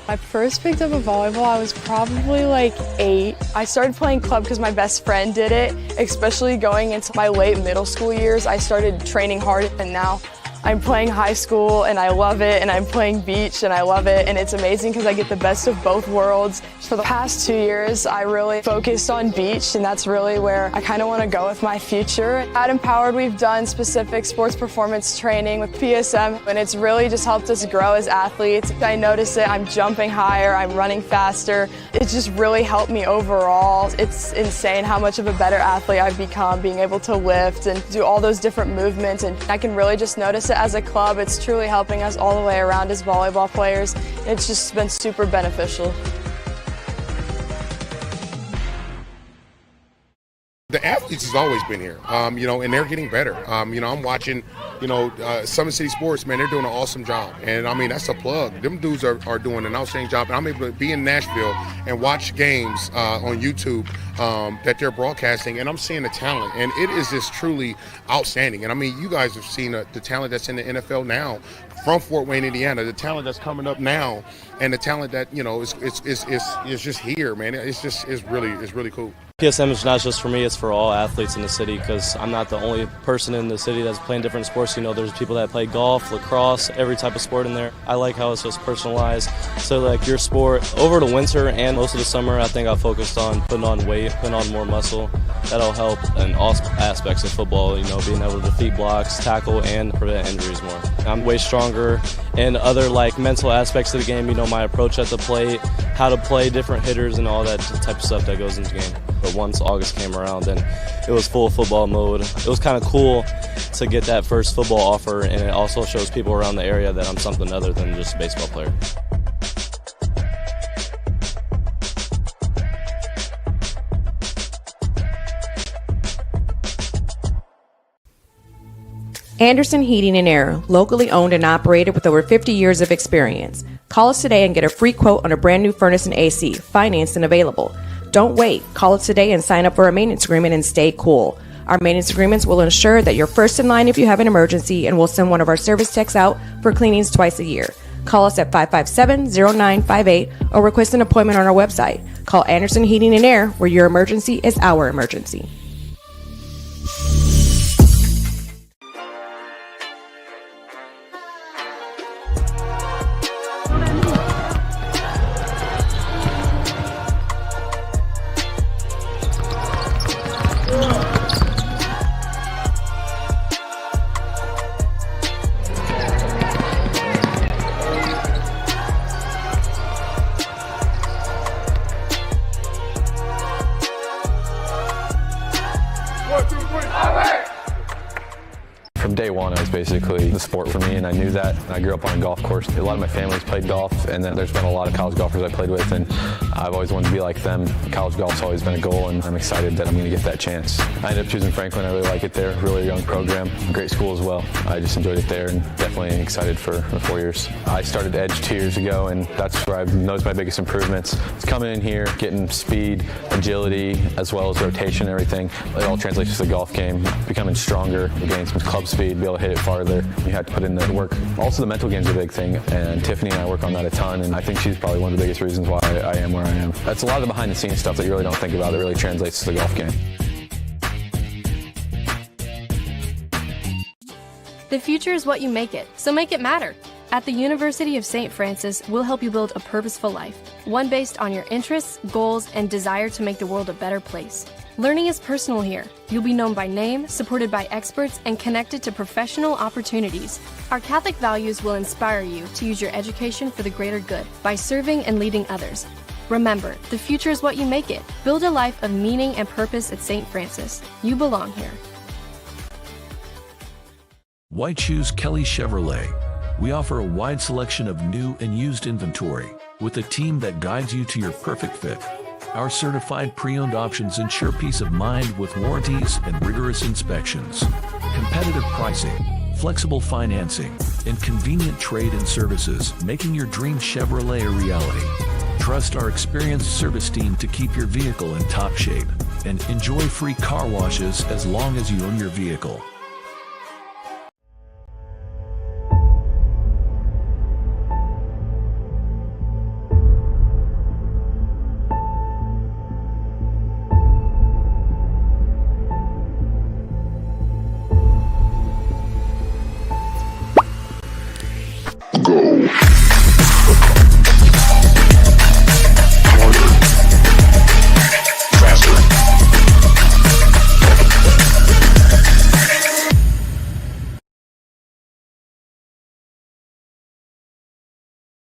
I first picked up a volleyball, I was probably like 8. I started playing club because my best friend did it, especially going into my late middle school years. I started training hard and now I'm playing high school and I love it, and I'm playing beach and I love it, and it's amazing because I get the best of both worlds. For the past 2 years, I really focused on beach, and that's really where I kind of want to go with my future. At Empowered, we've done specific sports performance training with PSM, and it's really just helped us grow as athletes. I notice it, I'm jumping higher, I'm running faster. It's just really helped me overall. It's insane how much of a better athlete I've become, being able to lift and do all those different movements, and I can really just notice it as a club. It's truly helping us all the way around as volleyball players. It's just been super beneficial. The athletes has always been here, and they're getting better. I'm watching, SummitCitySports, man, they're doing an awesome job. And, that's a plug. Them dudes are doing an outstanding job. And I'm able to be in Nashville and watch games on YouTube that they're broadcasting, and I'm seeing the talent. And it is just truly outstanding. And, you guys have seen the talent that's in the NFL now from Fort Wayne, Indiana, the talent that's coming up now, and the talent that, is just here, man. It's really cool. PSM is not just for me, it's for all athletes in the city, because I'm not the only person in the city that's playing different sports. There's people that play golf, lacrosse, every type of sport in there. I like how it's just personalized. So like your sport, over the winter and most of the summer, I think I focused on putting on weight, putting on more muscle. That'll help in all aspects of football, being able to defeat blocks, tackle, and prevent injuries more. I'm way stronger in other like mental aspects of the game, my approach at the plate, how to play different hitters and all that type of stuff that goes into the game. But once August came around, then it was full football mode. It was kind of cool to get that first football offer, and it also shows people around the area that I'm something other than just a baseball player. Anderson Heating and Air, locally owned and operated with over 50 years of experience. Call us today and get a free quote on a brand new furnace and AC, financed and available. Don't wait. Call us today and sign up for a maintenance agreement and stay cool. Our maintenance agreements will ensure that you're first in line if you have an emergency, and we'll send one of our service techs out for cleanings twice a year. Call us at 557-0958 or request an appointment on our website. Call Anderson Heating and Air, where your emergency is our emergency. From day one, it was basically the sport for me, and I knew that. I grew up on a golf course. A lot of my family's played golf, and then there's been a lot of college golfers I played with, and I've always wanted to be like them. College golf's always been a goal, and I'm excited that I'm going to get that chance. I ended up choosing Franklin. I really like it there. Really young program. Great school as well. I just enjoyed it there, and definitely excited for the 4 years. I started Edge 2 years ago, and that's where I've noticed my biggest improvements. It's coming in here, getting speed, agility, as well as rotation and everything. It all translates to the golf game. Becoming stronger, getting some club speed, be able to hit it farther. You have to put in the work. Also, the mental game's a big thing, and Tiffany and I work on that a ton, and I think she's probably one of the biggest reasons why I am where I am. That's a lot of the behind-the-scenes stuff that you really don't think about that really translates to the golf game. The future is what you make it, so make it matter. At the University of St. Francis, we'll help you build a purposeful life, one based on your interests, goals, and desire to make the world a better place. Learning is personal here. You'll be known by name, supported by experts, and connected to professional opportunities. Our Catholic values will inspire you to use your education for the greater good by serving and leading others. Remember, the future is what you make it. Build a life of meaning and purpose at St. Francis. You belong here. Why choose Kelly Chevrolet? We offer a wide selection of new and used inventory with a team that guides you to your perfect fit. Our certified pre-owned options ensure peace of mind with warranties and rigorous inspections. Competitive pricing, flexible financing, and convenient trade and services, making your dream Chevrolet a reality. Trust our experienced service team to keep your vehicle in top shape, and enjoy free car washes as long as you own your vehicle.